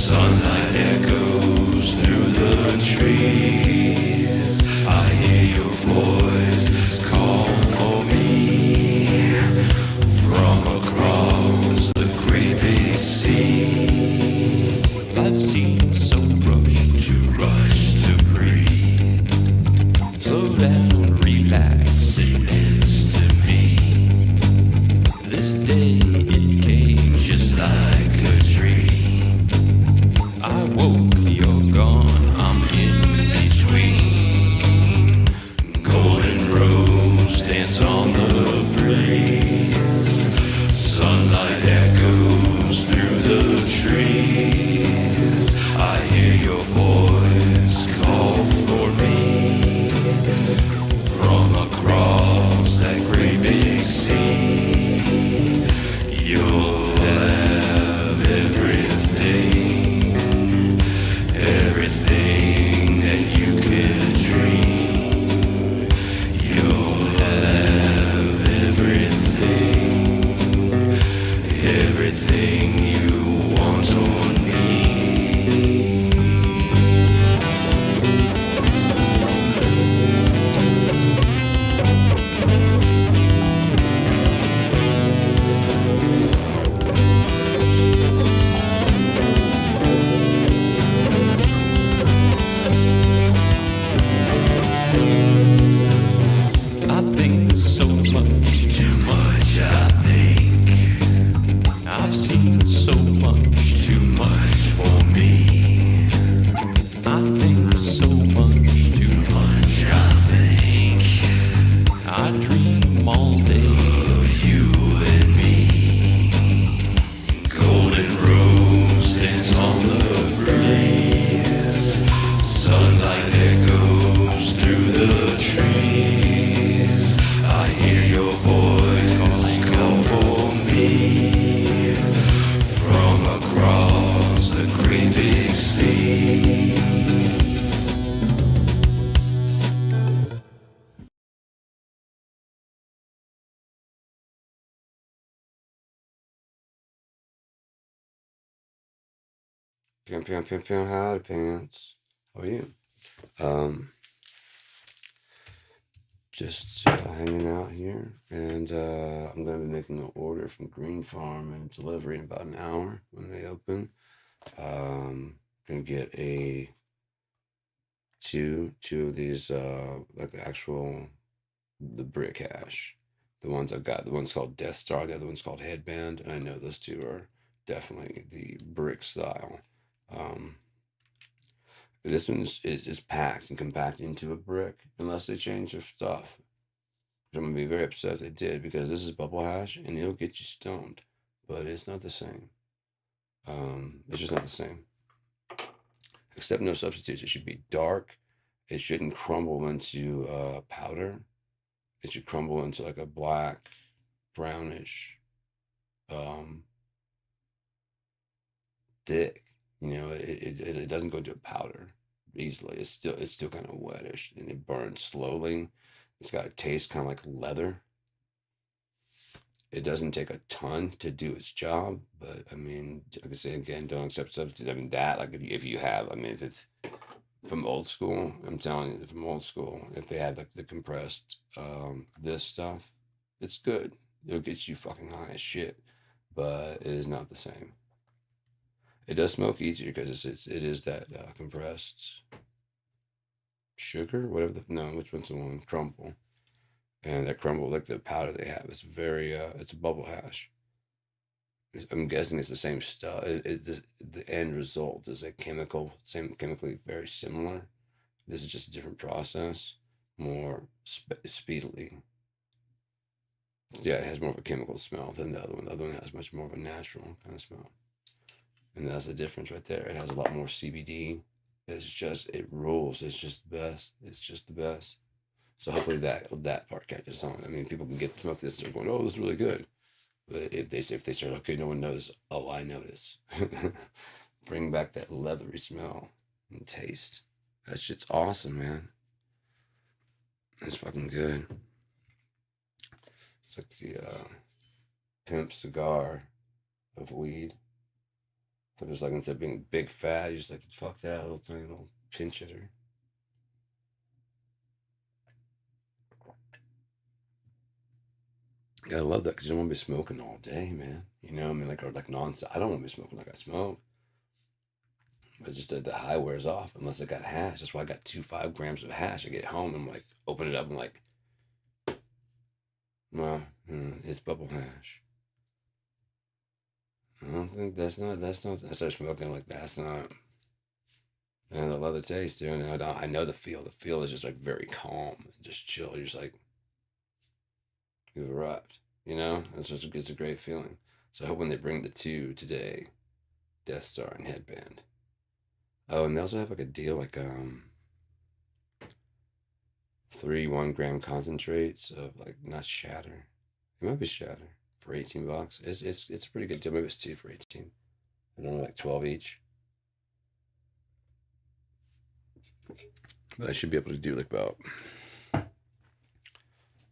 Sunlight echoes through the trees. I hear your voice call for me from across the great big sea. Life seems so rush to breathe. Slow down, relax, sit next to me. This day it came just like a dream. I woke, you're gone, I'm in between. Golden rose dance on the breeze. Sunlight echoes through the trees. I hear your voice call for me from across that great big sea. You'll have everything, everything that you could dream. You'll have everything, everything you want or need. I think so much, too much. I think I've seen so much, too much for me. I think so much, too much. I think I dream all day of you and me. Golden rose dance on the breeze. Sunlight echoes through the trees. I hear your voice call for me from across the great big sea. Howdy pants. How are you? Just hanging out here, and I'm gonna be making an order from Green Farm and delivery in about an hour when they open. Gonna get two of these like the actual the brick hash. The ones I've got, the one's called Death Star, the other one's called Headband, and I know those two are definitely the brick style. Um, this is packed and compact into a brick unless they change their stuff. I'm gonna be very upset if they did because this is bubble hash and it'll get you stoned, but it's not the same. It's just not the same. Except no substitutes. It should be dark. It shouldn't crumble into powder. It should crumble into like a black, brownish, um, thick. It doesn't go into a powder easily. It's still kind of wettish and it burns slowly. It's got a taste kind of like leather. It doesn't take a ton to do its job, but I mean, like I say again, don't accept substitutes. I mean that, like if you have, I mean, if it's from old school, I'm telling you, from old school, if they had like the compressed this stuff, it's good. It'll get you fucking high as shit, but it is not the same. It does smoke easier because it is that compressed sugar, whatever no, which one's the one? Crumble. And that crumble, like the powder they have, it's very it's a bubble hash. I'm guessing it's the same stuff. The end result is a same chemically very similar. This is just a different process, more speedily. Yeah, it has more of a chemical smell than the other one. The other one has much more of a natural kind of smell. And that's the difference right there. It has a lot more CBD. It rules. It's just the best. It's just the best. So hopefully that part catches on. I mean, people can get to smoke this and they're going, "Oh, this is really good." But if they start, okay, no one knows. Oh, I notice. Bring back that leathery smell and taste. That shit's awesome, man. It's fucking good. It's like the pimp cigar of weed. So just like instead of being big fat, you're just like, fuck that little tiny little pinch hitter. Yeah, I love that because you don't want to be smoking all day, man. You know, I mean, like, or like nonstop. I don't want to be smoking like I smoke. But just the high wears off unless I got hash. That's why I got 5 grams of hash. I get home and I'm like, open it up and like, well, it's bubble hash. I don't think that's not, I start smoking like that's not, and I love the taste, too. And I know the feel. The feel is just like very calm and just chill. You're just like, you've arrived, you know? It's a great feeling. So I hope when they bring the two today, Death Star and Headband. Oh, and they also have like a deal like, 3 1 gram concentrates of like not shatter. It might be shatter for $18. It's a pretty good deal. Maybe it's two for 18. I don't know, like 12 each. But I should be able to do like about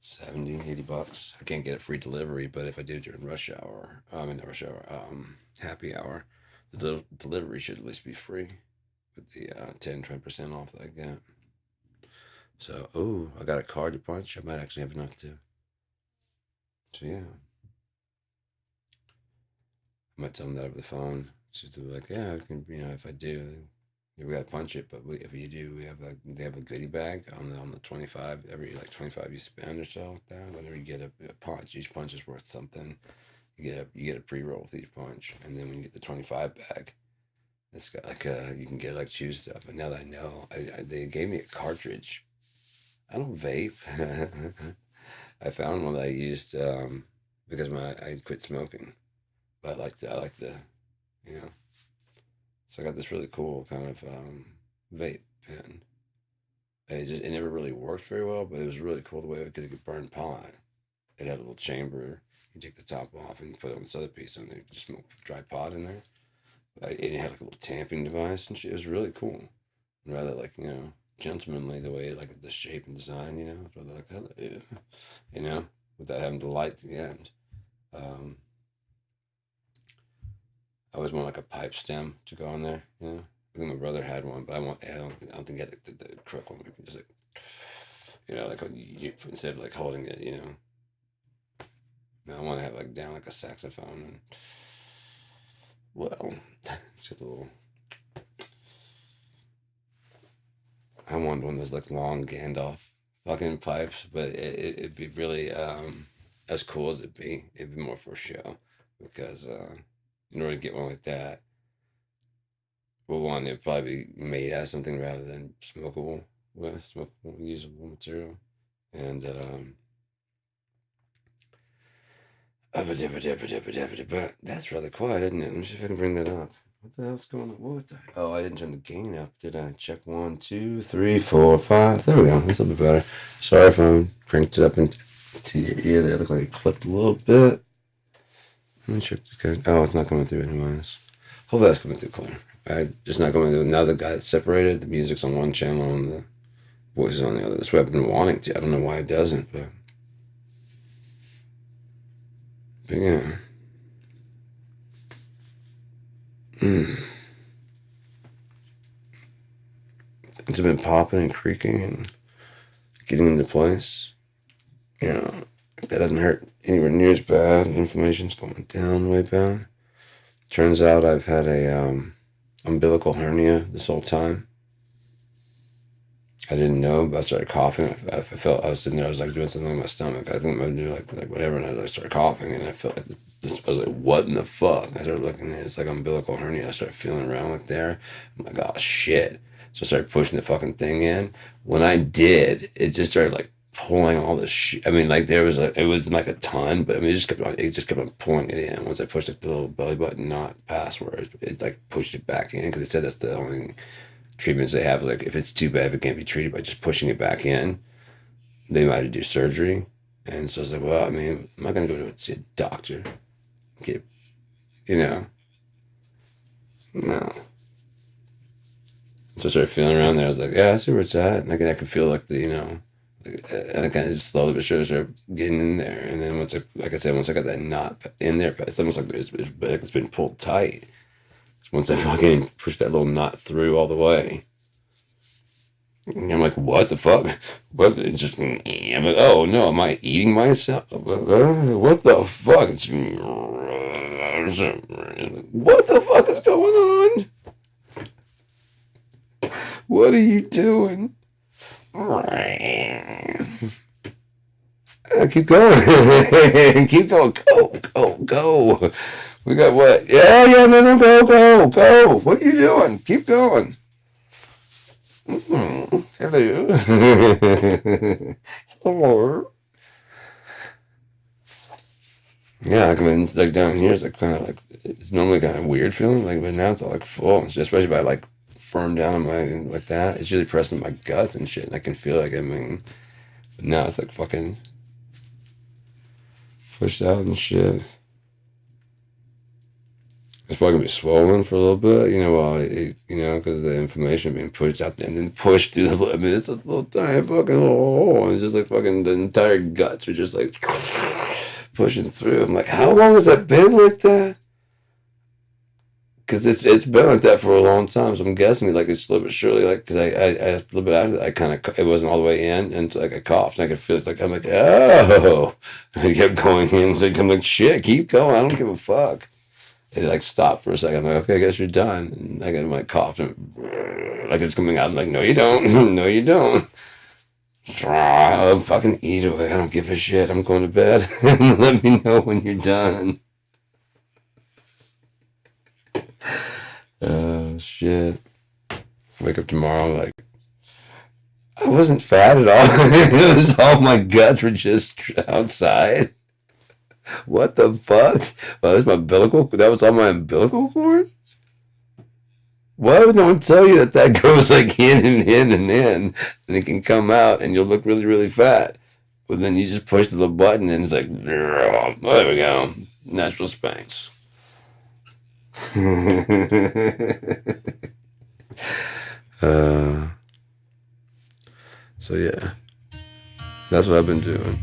70, $80. I can't get a free delivery, but if I do during rush hour, I mean not rush hour, happy hour, the delivery should at least be free with the 10-20% off that I get. So, oh, I got a card to punch. I might actually have enough to. So yeah, I might tell them that over the phone. Just to be like, yeah, I can, if I do, we gotta punch it. But if you do, they have a goodie bag on the 25. Every like 25 you spend or so like that. Whenever you get a punch, each punch is worth something. You get a pre-roll with each punch, and then when you get the 25 bag, it's got like you can get like chew stuff. And now that I know, they gave me a cartridge. I don't vape. I found one that I used because I quit smoking. But I like the you know. So I got this really cool kind of vape pen. It never really worked very well, but it was really cool the way it could burn pot. It had a little chamber. You take the top off and you put on this other piece on there. You just smoke dry pot in there. It had like a little tamping device and shit. It was really cool. And rather like, gentlemanly the way like the shape and design, it's rather like, hello, without having to light the end. Um, I always want like a pipe stem to go on there. I think my brother had one, but I don't think he had the crook one. We can just like, like instead of like holding it, I want to have like down like a saxophone and well, it's got a little. I wanted one of those like long Gandalf fucking pipes, but it'd be really as cool as it'd be more for show because in order to get one like that, well, one, it'd probably be made out of something rather than smokable, usable material. And but that's rather quiet, isn't it? Let me see if I can bring that up. What the hell's going on? Oh, I didn't turn the gain up, did I? Check 1, 2, 3, 4, 5. There we go. That's a little bit better. Sorry if I cranked it up into your ear there. It looked like it clipped a little bit. Let me check the. Oh, it's not coming through anyways. Hopefully that's coming through clear. Just not coming through. Now the guy that's separated, the music's on one channel and the voice is on the other. That's what I've been wanting to. I don't know why it doesn't, but yeah. It's been popping and creaking and getting into place. That doesn't hurt anywhere near as bad. Inflammation's going down way bad. Turns out I've had a umbilical hernia this whole time. I didn't know, but I started coughing. I felt I was sitting there. I was like doing something in my stomach. I think I would do like whatever, and I started coughing, and I felt like this. I was like, "What in the fuck?" I started looking, and it's like umbilical hernia. I started feeling around like there. I'm like, "Oh shit!" So I started pushing the fucking thing in. When I did, it just started like pulling all this shit. I mean, like it was like a ton, but I mean, it just kept on pulling it in. Once I pushed like the little belly button, not password, it like pushed it back in because it said that's the only treatments they have. Like if it's too bad, if it can't be treated by just pushing it back in, they might do surgery. And so I was like, well, I mean, I'm not gonna go to see a doctor. Get, you know, no. So I started feeling around there. I was like, yeah, I see where it's at. And I could feel like and I kind of just slowly but surely started getting in there. And then like I said, once I got that knot in there, it's almost like it's been pulled tight. once I fucking push that little knot through all the way. And I'm like, what the fuck? What? It's just, I'm like, oh no, am I eating myself? What the fuck? What the fuck is going on? What are you doing? Keep going. Keep going. Go. We got what? Yeah, no, go. What are you doing? Keep going. Hello. Hello. Yeah, I mean, it's like down here, it's like kind of like, it's normally kind of weird feeling, like, but now it's all like full, especially if I like firm down on my, like that, it's really pressing my guts and shit, and I can feel like, I mean, but now it's like fucking pushed out and shit. It's probably gonna be swollen for a little bit, you know, while it, you know, because of the inflammation being pushed out there and then pushed through the, I mean, it's a little tiny fucking hole, and it's just like fucking the entire guts are just like pushing through. I'm like, how long has that been like that? Because it's been like that for a long time, so I'm guessing like it's slowly but surely, like, because I a little bit after that, I kind of, it wasn't all the way in, and so like I coughed, and I could feel it, like, I'm like, oh, and it kept going in, so I'm like, shit, keep going, I don't give a fuck. It like stopped for a second. I'm like, okay, I guess you're done. And I got my cough, and like it's coming out. I'm like, no, you don't. No, you don't. Oh, fucking eat away. I don't give a shit. I'm going to bed. Let me know when you're done. Shit. Wake up tomorrow, like, I wasn't fat at all. It was all my guts were just outside. What the fuck? Oh, that's my umbilical. That was on my umbilical cord. Why would no one tell you that that goes like in and in and in, and it can come out, and you'll look really, really fat? But then you just push the button, and it's like, there we go, natural Spanx. So yeah, that's what I've been doing.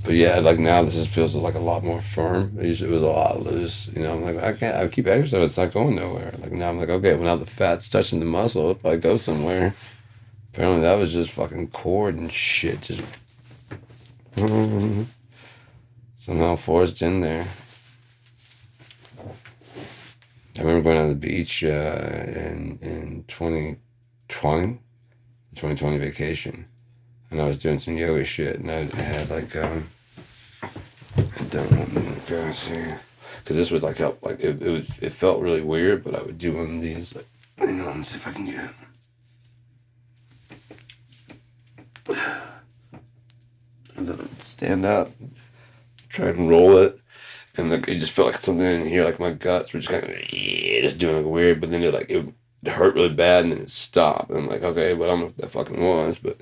But yeah, like now this just feels like a lot more firm. It was a lot loose, you know. I'm like, I can't. I keep exercising, it's not going nowhere. Like now, I'm like, okay, well now the fat's touching the muscle, it'll probably go somewhere. Apparently, that was just fucking cord and shit, just somehow forced in there. I remember going on the beach in 2020 vacation, and I was doing some yoga shit, and I had like I don't know, guys here, because this would like help. Like it felt really weird, but I would do one of these. Like, hang on, let me see if I can get it. And then I'd stand up, try and roll it, and like it just felt like something in here, like my guts were just kind of just doing like weird. But then it hurt really bad, and then it stopped. And I'm like, okay, but I don't know what that fucking was, but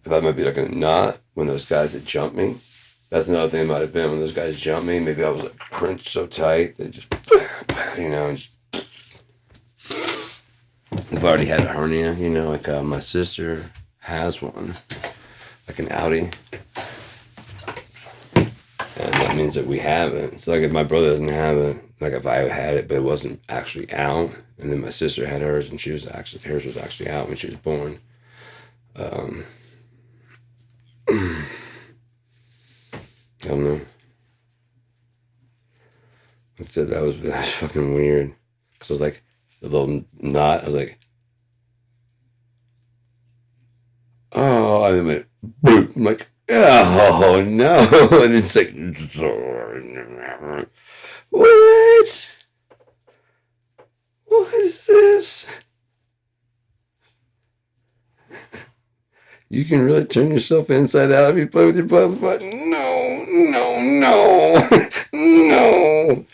I thought it might be like a knot when those guys had jumped me. That's another thing it might have been when those guys jumped me. Maybe I was like crunched so tight that just, you know, just, I've already had a hernia, you know, like my sister has one, like an outie. And that means that we have it. So like if my brother doesn't have it, like if I had it, but it wasn't actually out, and then my sister had hers, and hers was actually out when she was born. I don't know. I said that was fucking weird. Cause I was like, the little knot, I was like, oh, and then went, boop. I'm like, oh no. And it's like, what? What is this? You can really turn yourself inside out if you play with your button. No. You're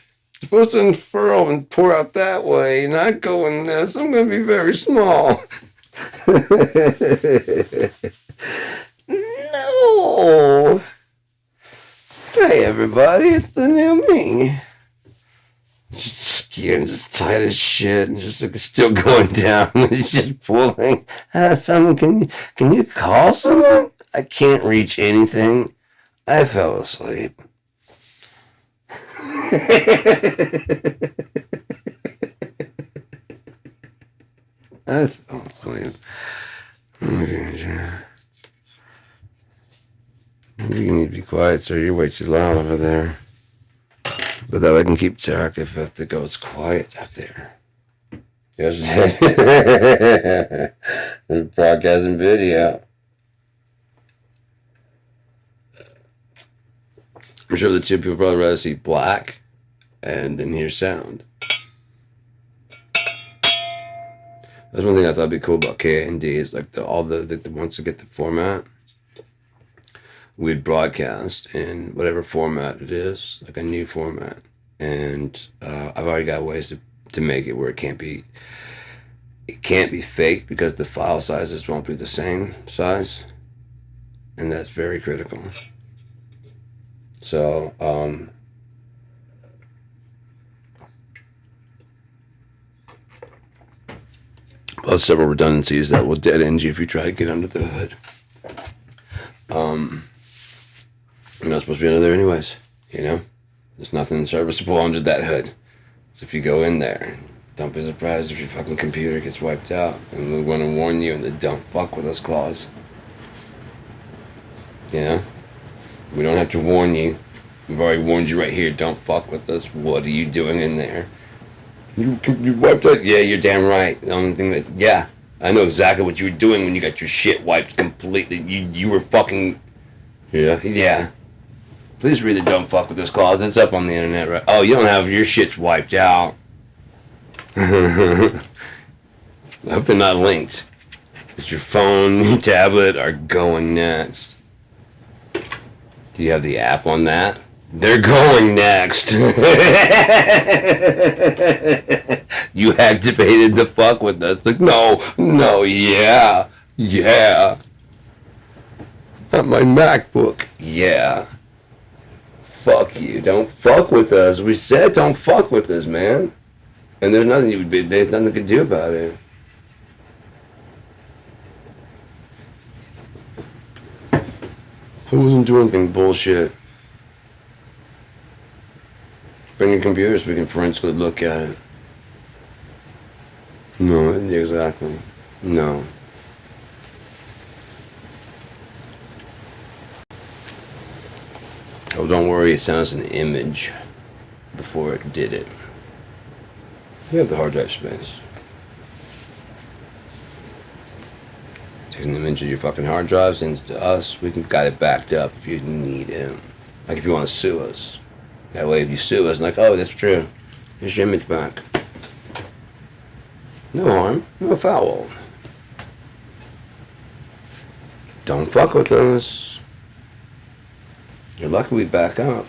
supposed to unfurl and pour out that way, not go in this. I'm going to be very small. No. Hey, everybody, it's the new me. Skin just tight as shit, and just like still going down. It's just pulling. Someone, can you call someone? I can't reach anything. I fell asleep. That's awesome. You need to be quiet, sir. You're way too loud over there. But that I can keep track if it goes quiet out there. Yes. Broadcasting video. I'm sure the two people probably rather see black and then hear sound. That's one thing I thought would be cool about K&D is like once to get the format, we'd broadcast in whatever format it is, like a new format. And I've already got ways to make it where it can't be faked because the file sizes won't be the same size. And that's very critical. So, plus several redundancies that will dead end you if you try to get under the hood. You're not supposed to be under there anyways, you know? There's nothing serviceable under that hood. So if you go in there, don't be surprised if your fucking computer gets wiped out. And we want to warn you in the don't fuck with us clause. You know? We don't have to warn you. We've already warned you right here. Don't fuck with us. What are you doing in there? You wiped out? Yeah, you're damn right. The only thing yeah, I know exactly what you were doing when you got your shit wiped completely. You were fucking... Yeah. Please read the don't fuck with this clause. It's up on the internet, right? Oh, you don't have your shit's wiped out. I hope they're not linked. Because your phone, your tablet are going next. Do you have the app on that? They're going next. You activated the fuck with us. Like, no, yeah. Not my MacBook. Yeah. Fuck you. Don't fuck with us. We said don't fuck with us, man. And there's nothing there's nothing you can do about it. I wasn't doing anything bullshit. Bring your computers, we can forensically look at it. No, exactly. No. Oh, don't worry, it sent us an image before it did it. We have the hard drive space. Take an image of your fucking hard drive, sends it to us. We can got it backed up if you need it. Like if you want to sue us. That way if you sue us, like, oh, that's true. Here's your image back. No harm, no foul. Don't fuck with us. You're lucky we back up.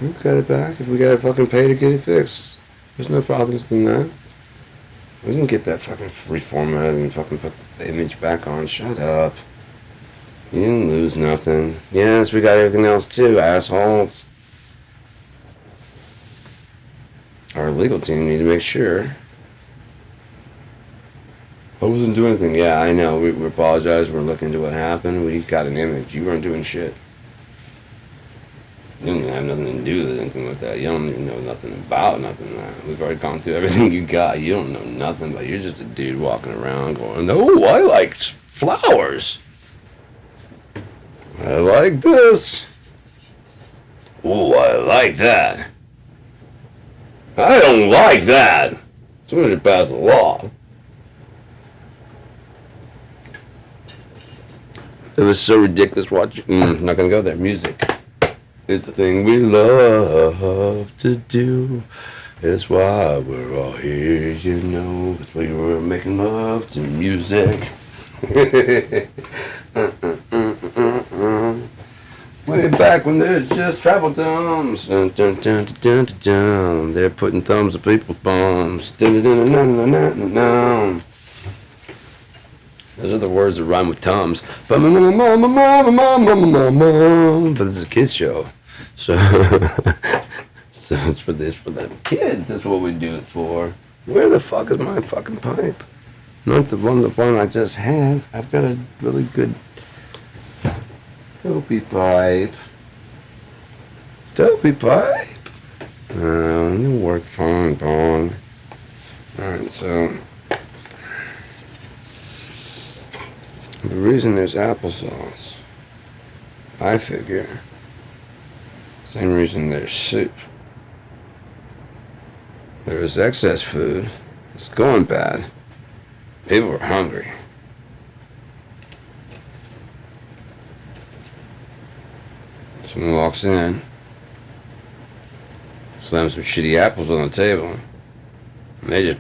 We got it back if we gotta fucking pay to get it fixed. There's no problems in that. We can get that fucking reformat and fucking put the image back on. Shut up. You didn't lose nothing. Yes, we got everything else too, assholes. Our legal team need to make sure. I wasn't doing anything. Yeah, I know. We apologize. We're looking into what happened. We got an image. You weren't doing shit. You don't have nothing to do with anything with that. You don't even know nothing about nothing like that. We've already gone through everything you got. You don't know nothing, but you're just a dude walking around going, oh, I like flowers. I like this. Oh, I like that. I don't like that. Someone should pass a law. It was so ridiculous watching. Not gonna go there. Music. It's a thing we love to do. It's why we're all here, you know. It's why we're making love to music. Way back when there's just travel thumbs. Dun, dun, dun, dun, dun, dun, dun. They're putting thumbs in people's bums. Dun, dun, dun, dun, dun, dun, dun, dun. Those are the words that rhyme with Tums. But this is a kid's show. So it's for the kids. That's what we do it for. Where the fuck is my fucking pipe? Not the one I just had. I've got a really good Dopey pipe. Dopey pipe. You work fine, Bong. Alright, so the reason there's applesauce, I figure, same reason there's soup. There was excess food. It's going bad. People were hungry. Someone walks in, slams some shitty apples on the table, and they're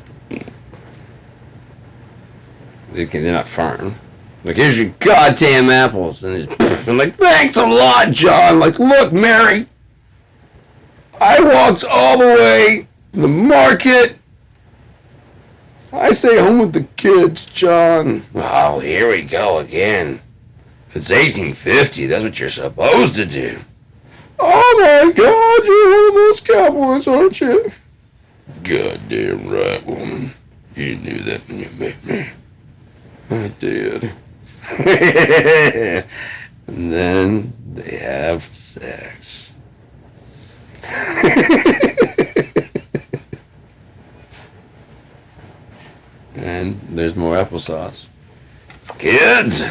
not farting. Like, here's your goddamn apples. And I'm like, thanks a lot, John. Like, look, Mary, I walked all the way to the market. I stay home with the kids, John. Oh, here we go again. It's 1850. That's what you're supposed to do. Oh my God, you're one of those cowboys, aren't you? Goddamn right, woman. You knew that when you met me. I did. And then they have sex. And there's more applesauce. Kids,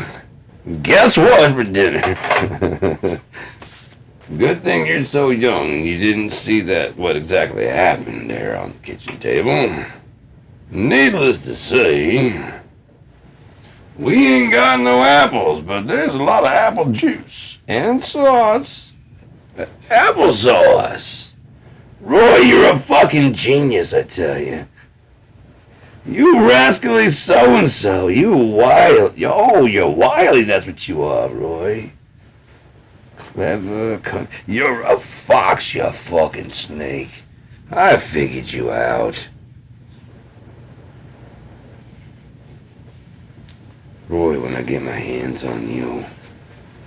guess what for dinner? Good thing you're so young you didn't see what exactly happened there on the kitchen table. Needless to say, we ain't got no apples, but there's a lot of apple juice and sauce. Applesauce. Roy, you're a fucking genius, I tell you. You rascally so-and-so. You wily. Oh, you're wily, that's what you are, Roy. Clever. You're a fox, you fucking snake. I figured you out. Roy, when I get my hands on you,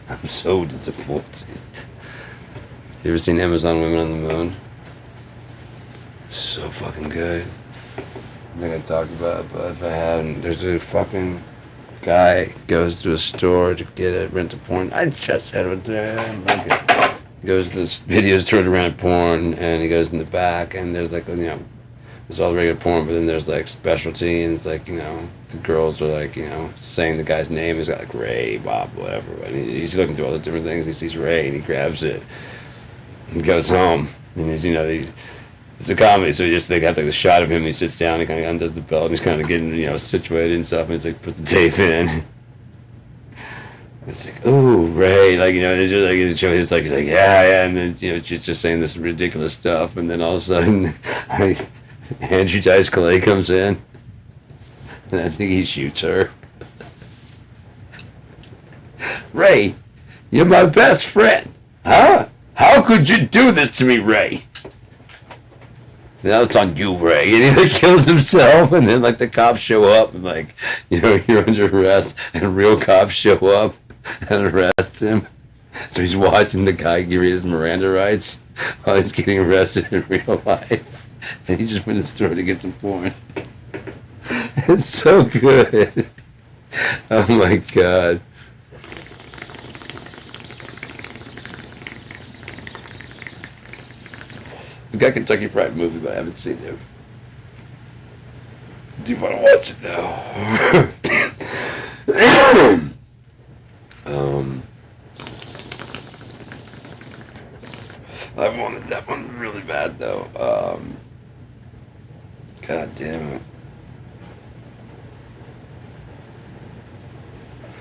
I'm so disappointed. You ever seen Amazon Women on the Moon? It's so fucking good. I think I talked about it, but if I haven't, there's a fucking guy goes to a store to get a rent a porn. I just had it there. He goes to this video store to rent porn, and he goes in the back, and there's like, there's all the regular porn, but then there's like specialty, and it's like, the girls are like, saying the guy's name. He's got like Ray, Bob, whatever. And he's looking through all the different things. He sees Ray, and he grabs it. And goes home, and he's, it's a comedy, so they have like the shot of him. He sits down, he kind of undoes the belt, and he's kind of getting, situated and stuff. And he's like, puts the tape in. It's like, ooh, Ray, it's just like he's like, yeah, and then she's just saying this ridiculous stuff, and then all of a sudden, Andrew Dice Clay comes in, and I think he shoots her. Ray, you're my best friend, huh? How could you do this to me, Ray? Now it's on you, Ray. And he kills himself, and then the cops show up, and you're under arrest, and real cops show up and arrest him. So he's watching the guy give his Miranda rights while he's getting arrested in real life, and he just went to the store to get some porn. It's so good. Oh my God. We got Kentucky Fried Movie, but I haven't seen it. Do you want to watch it though? I wanted that one really bad though. God damn it.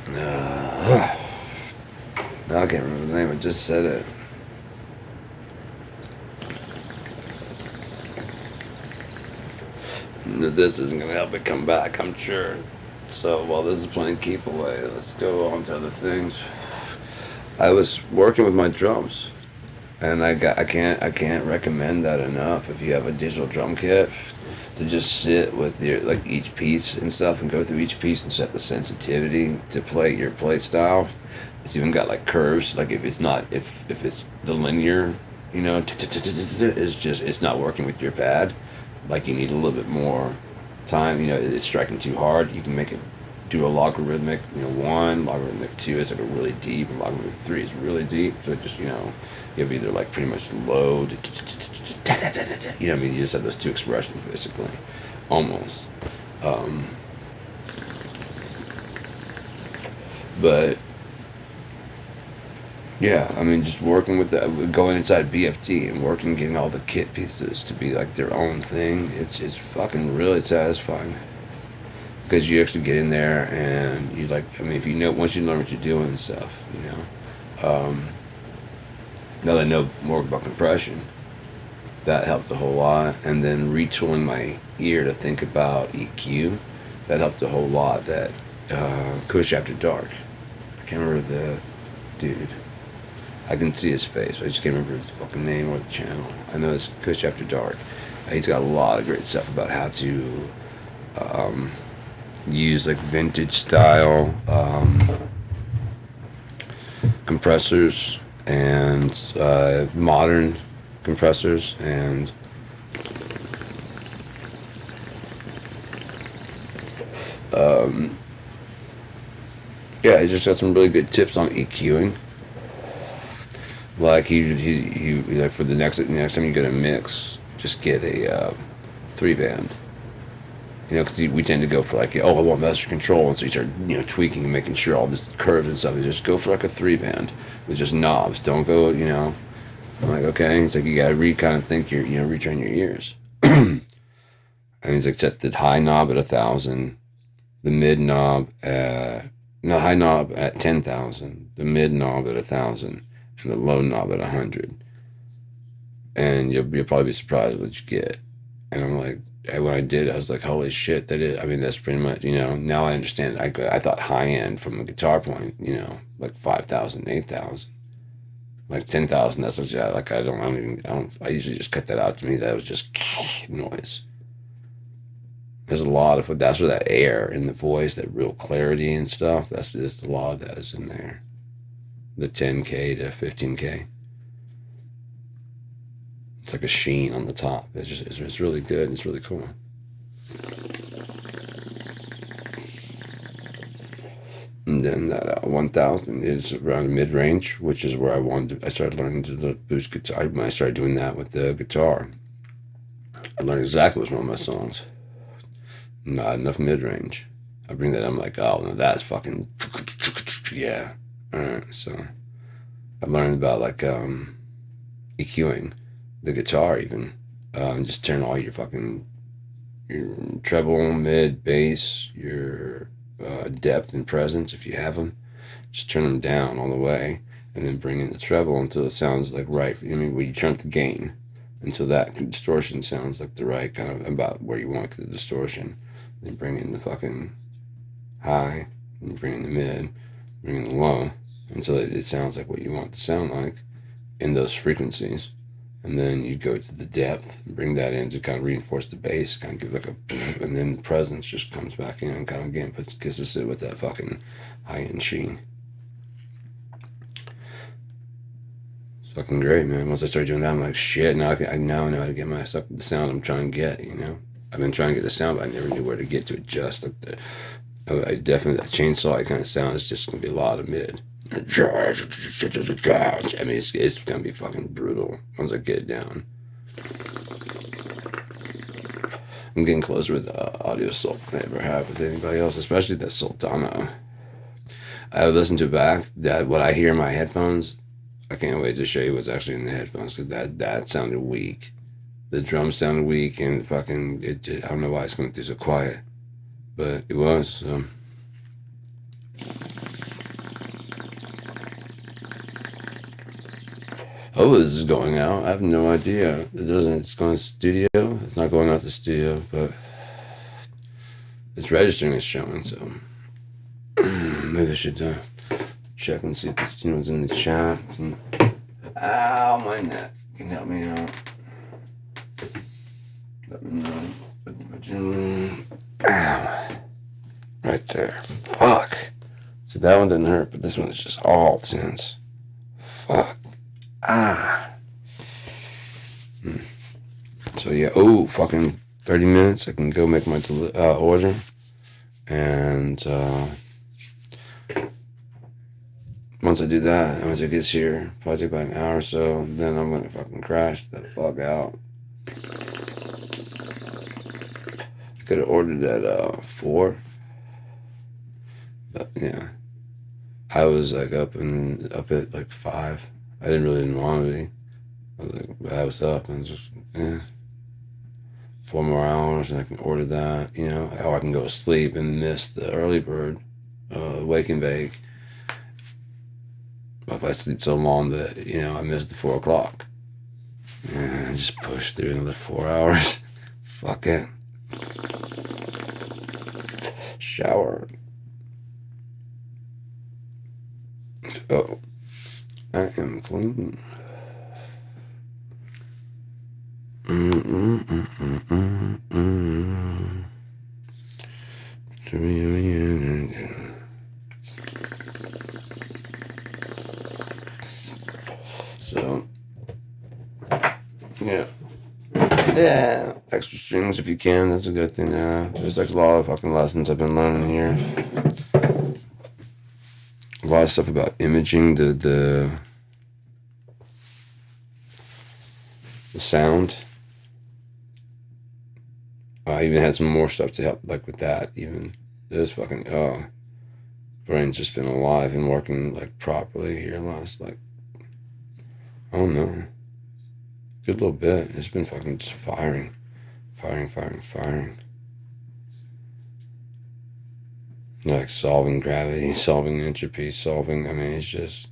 No, I can't remember the name. I just said it. This isn't going to help it come back, I'm sure. So while this is playing Keep Away, let's go on to other things. I was working with my drums, and I can't recommend that enough. If you have a digital drum kit, to just sit with your each piece and stuff, and go through each piece and set the sensitivity to play your play style. It's even got curves. If it's the linear, it's not working with your pad. You need a little bit more time. It's striking too hard. You can make it do a logarithmic, 1, logarithmic 2 is like a really deep, and logarithmic 3 is really deep. So it just, you have either like pretty much low, I mean, you just have those two expressions basically, almost. Um, but yeah, I mean, just working with going inside BFT and working, getting all the kit pieces to be like their own thing. It's fucking really satisfying because you actually get in there and you like. I mean, if you know once you learn what you're doing and stuff, now that I know more about compression, that helped a whole lot. And then retooling my ear to think about EQ, that helped a whole lot. That Kush After Dark. I can't remember the dude. I can see his face, but I just can't remember his fucking name or the channel. I know it's Kush After Dark. He's got a lot of great stuff about how to use like vintage style compressors and modern compressors and yeah, he just got some really good tips on EQing. Like he like for the next time you go to mix, just get a 3-band. Because we tend to go for like, oh, I want master control, and so you start, tweaking and making sure all this curves and stuff. You just go for like a 3-band with just knobs. Don't go, I'm like, okay. It's like you gotta kind of think retrain your ears. And he's like, set the high knob at 1,000, the mid knob no, high knob at 10,000, the mid knob at 1,000, and the low knob at 100. And you'll probably be surprised what you get. And I'm like, when I did, I was like, holy shit, that's pretty much, now I understand it. I thought high end from a guitar point, like 5,000, 8,000, like 10,000. That's what, like, I usually just cut that out. To me, that was just noise. There's a lot of, that's where that air in the voice, that real clarity and stuff, that's a lot of that is in there. The 10K to 15K. It's like a sheen on the top. It's really good. It's really cool. And then that 1,000 is around mid range, which is where I started learning to boost guitar. When I started doing that with the guitar, I learned exactly what's wrong with my songs. Not enough mid range. I bring that up, I'm like, oh, no, that's fucking, yeah. All right, so I learned about like EQing the guitar even. Just turn all your treble, mid, bass, your depth and presence if you have them. Just turn them down all the way, and then bring in the treble until it sounds like right. I mean, when you turn up the gain until that distortion sounds like the right kind of about where you want the distortion. Then bring in the fucking high, and bring in the mid, bring in the low, until it sounds like what you want it to sound like in those frequencies. And then you go to the depth and bring that in to kind of reinforce the bass, kind of give like a, and then presence just comes back in and kind of again kisses it with that fucking high-end sheen. It's fucking great, man. Once I started doing that, I'm like, shit, now I now know how to get the sound I'm trying to get, I've been trying to get the sound, but I never knew where to get to adjust. Like I definitely, that chainsaw kind of sound is just going to be a lot of mid. I mean, it's gonna be fucking brutal once I get it down. I'm getting closer with Audio Assault than I ever have with anybody else, especially that Sultana. I listened to it back. That what I hear in my headphones, I can't wait to show you what's actually in the headphones, because that sounded weak. The drums sounded weak, and fucking I don't know why it's coming through so quiet, but it was. So. Oh, this is going out. I have no idea. It doesn't. It's going to studio. It's not going out to studio, but it's registering. It's showing. So maybe I should check and see if this what's in the chat. Ow, my neck. Can you help me out? Let me know. Ow. Right there. Fuck. So that one didn't hurt, but this one is just all tense. Fuck. So yeah, fucking 30 minutes. I can go make my order. And once I do that, once it gets here, probably take about an hour or so, then I'm gonna fucking crash the fuck out. I could have ordered at 4, but yeah, I was like up at like 5. I didn't want to be. I was like, I was up and just 4 more hours, and I can order that, or I can go to sleep and miss the early bird, wake and bake. If I sleep so long that I miss the 4 o'clock, and just push through another 4 hours. Fuck it. Shower. Oh, I am clean. So, yeah, extra strings if you can. That's a good thing. There's like a lot of fucking lessons I've been learning here. A lot of stuff about imaging the sound. I even had some more stuff to help, like with that. Even this fucking brain's just been alive and working like properly here last like I don't know, good little bit. It's been fucking just firing. Like solving gravity, solving entropy, solving. I mean, it's just.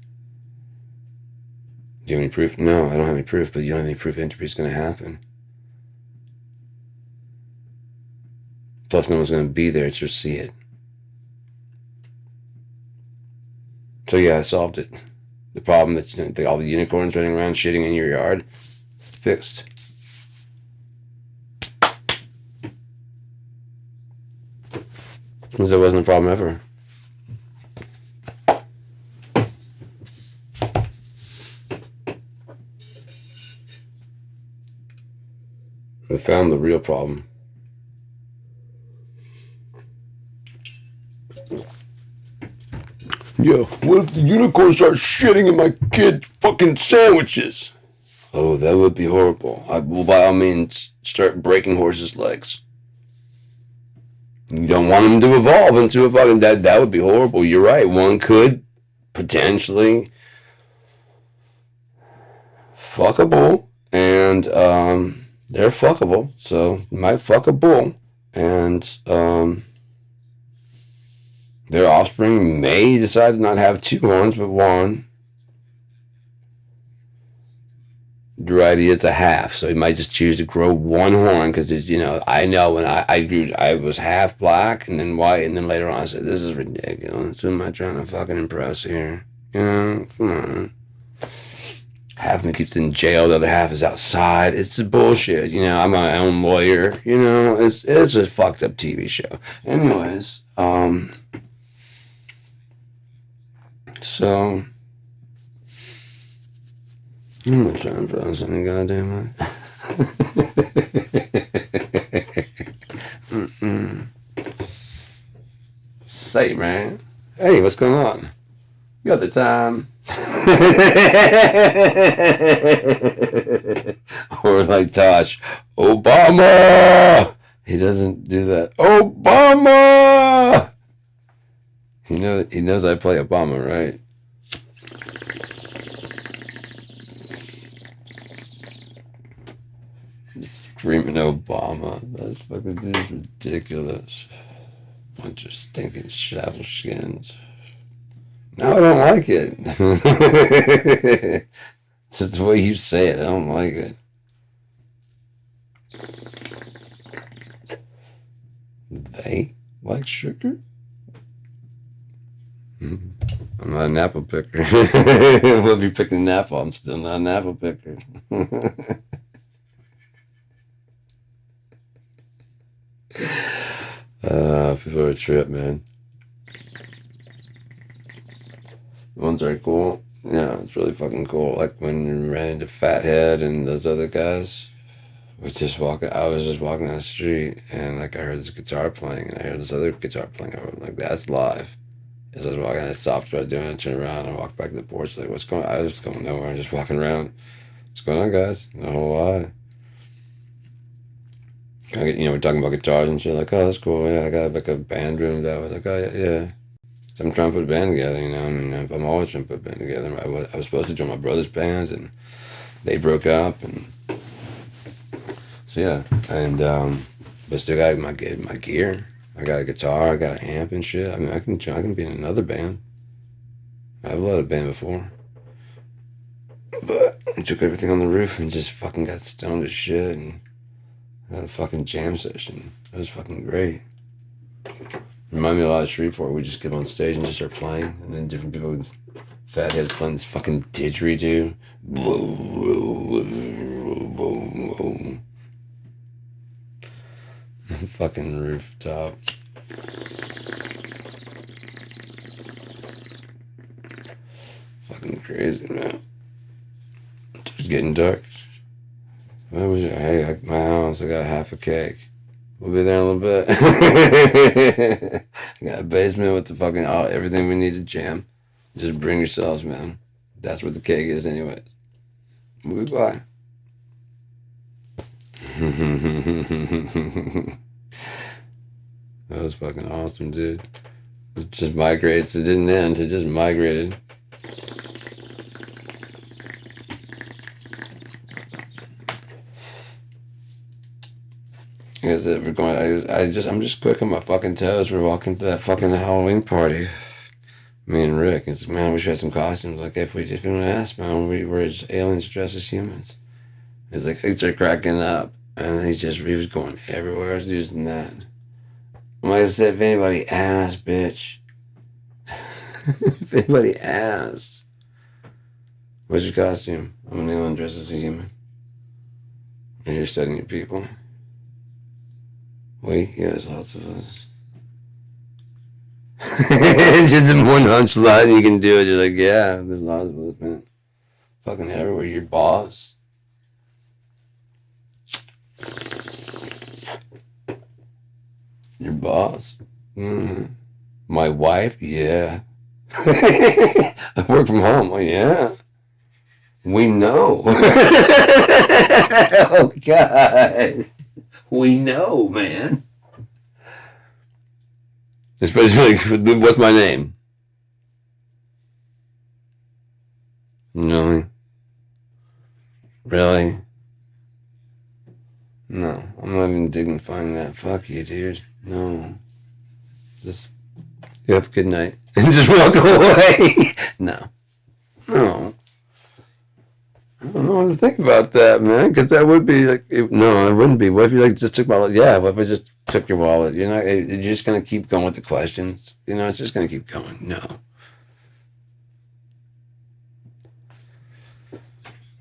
Do you have any proof? No, I don't have any proof. But you don't have any proof entropy is going to happen. Plus, no one's going to be there to see it. So yeah, I solved it. The problem that all the unicorns running around shitting in your yard, fixed. Because there wasn't a problem ever. We found the real problem. Yeah, what if the unicorn starts shitting in my kid's fucking sandwiches? Oh, that would be horrible. I will by all means start breaking horses' legs. You don't want them to evolve into a fucking... That would be horrible. You're right. One could potentially fuck a bull, and they're fuckable, so you might fuck a bull, and their offspring may decide to not have 2 horns, but 1. Right, it's a half, so he might just choose to grow 1 horn because I know when I grew, I was half black and then white, and then later on I said, "This is ridiculous. Who am I trying to fucking impress here? Come on." Half of me keeps in jail, the other half is outside. It's bullshit. I'm my own lawyer. It's a fucked up TV show. Anyways, so. I'm not trying to pronounce any goddamn way. Say, man. Hey, what's going on? You got the time? Or like Tosh, Obama! He doesn't do that. Obama! He knows I play Obama, right? Screaming Obama. That's fucking dude's ridiculous. Bunch of stinking shadow skins. No, I don't like it. It's just the way you say it. I don't like it. They like sugar? I'm not an apple picker. Well, if you're picking an apple, I'm still not an apple picker. People are a trip, man. The ones are cool. Yeah, it's really fucking cool. Like when you ran into Fathead and those other guys. was just walking. I was just walking down the street, and like I heard this guitar playing, and I heard this other guitar playing. I was like, "That's live." As I was walking, I stopped what I was doing. I turned around and walked back to the porch. Like, what's going on? I was just going nowhere. Just walking around. What's going on, guys? No whole lot. We're talking about guitars and shit. Like, oh, that's cool. Yeah, I got like a band room that was like, oh yeah, yeah. So I'm trying to put a band together. I mean, I'm always trying to put a band together. I was supposed to join my brother's bands, and they broke up, and so yeah. And but still got my gear. I got a guitar. I got an amp and shit. I mean, I can be in another band. I've led a band before. But I took everything on the roof and just fucking got stoned as shit and had a fucking jam session. It was fucking great. Remind me a lot of Shreveport. We just get on stage and just start playing, and then different people with fat heads playing this fucking didgeridoo. Fucking rooftop. Fucking crazy, man. It's getting dark. Hey, my house, I got half a cake. We'll be there in a little bit. I got a basement with the fucking everything we need to jam. Just bring yourselves, man. That's what the cake is, anyways. We'll be by. That was fucking awesome, dude. It just migrates. It didn't end. It just migrated. Is it we're going? I'm just quick on my fucking toes. We're walking to that fucking Halloween party. Me and Rick. It's man, we should have some costumes. Like if we want to ask, man, we're just aliens dressed as humans. It's like they start cracking up, and he was going everywhere. I was using that. Like I said, if anybody asks, bitch. If anybody asks, what's your costume? I'm an alien dressed as a human. And you're studying your people. Wait, yeah, there's lots of us. Just in one hunch line, you can do it. You're like, yeah, there's lots of us, man. Fucking everywhere. Your boss. Your boss. Mm-hmm. My wife, yeah. I work from home. Oh, yeah. We know. Oh, God. We know, man. Especially, what's my name? Really? Really? No, I'm not even dignifying that. Fuck you, dude. No. Just, you have a good night. And just walk away. No. No. I don't know what to think about that, man. Because that would be like, no, it wouldn't be. What if you like just took my wallet? Yeah, what if I just took your wallet? You're just gonna keep going with the questions. It's just gonna keep going. No.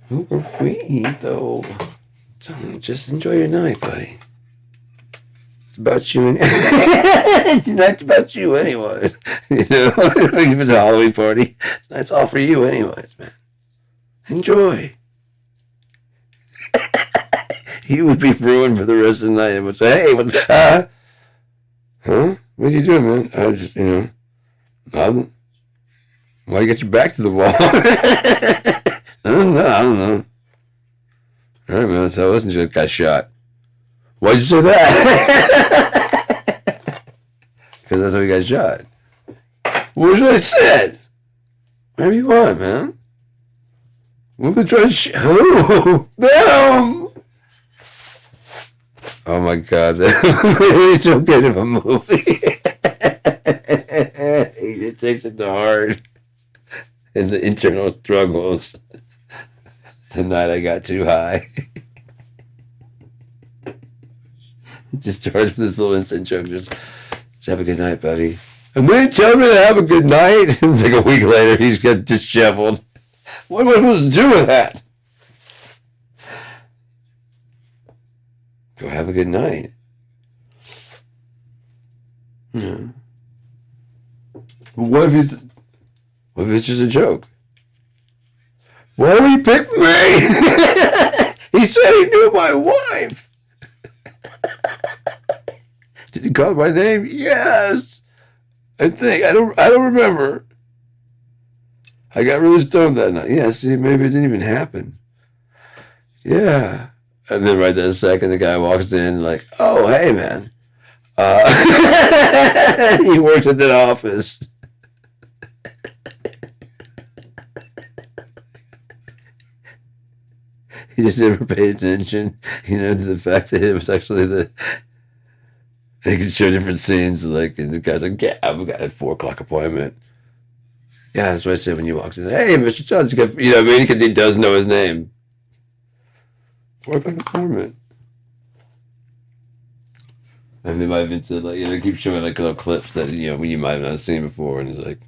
Who are we though? So just enjoy your night, buddy. It's about you. It's not about you, anyway. If it's a Halloween party, it's all for you, anyways, man. Enjoy. You would be ruined for the rest of the night. And would say, hey, huh? What are you doing, man? I just, nothing. Why you got your back to the wall? I don't know. All right, man. So I wasn't just got shot. Why'd you say that? Because that's how he got shot. What I said? Whatever you want, man. We're gonna try to who? Them! Oh my God, it's so good of a movie. He just takes it to heart. And the internal struggles. The night I got too high. Just starts with this little instant joke. Just have a good night, buddy. And then tell me to have a good night. It's like a week later, he's got disheveled. What am I supposed to do with that? Go have a good night. Yeah. What if it's just a joke? Why would he pick me? He said he knew my wife. Did he call my name? Yes. I think I don't remember. I got really stoned that night. Yeah, see, maybe it didn't even happen. Yeah. And then right that second, the guy walks in like, "Oh, hey, man." He works at that office. He just never paid attention, to the fact that it was actually they could show different scenes. Like, and the guy's like, "Yeah, I've got a 4 o'clock appointment." Yeah, that's what I said when you walked in. Hey, Mr. Jones, you got, what I mean? Because he does know his name. 4 o'clock appointment. And they might have been said, like, keep showing like little clips that, you might have not seen before. And it's like,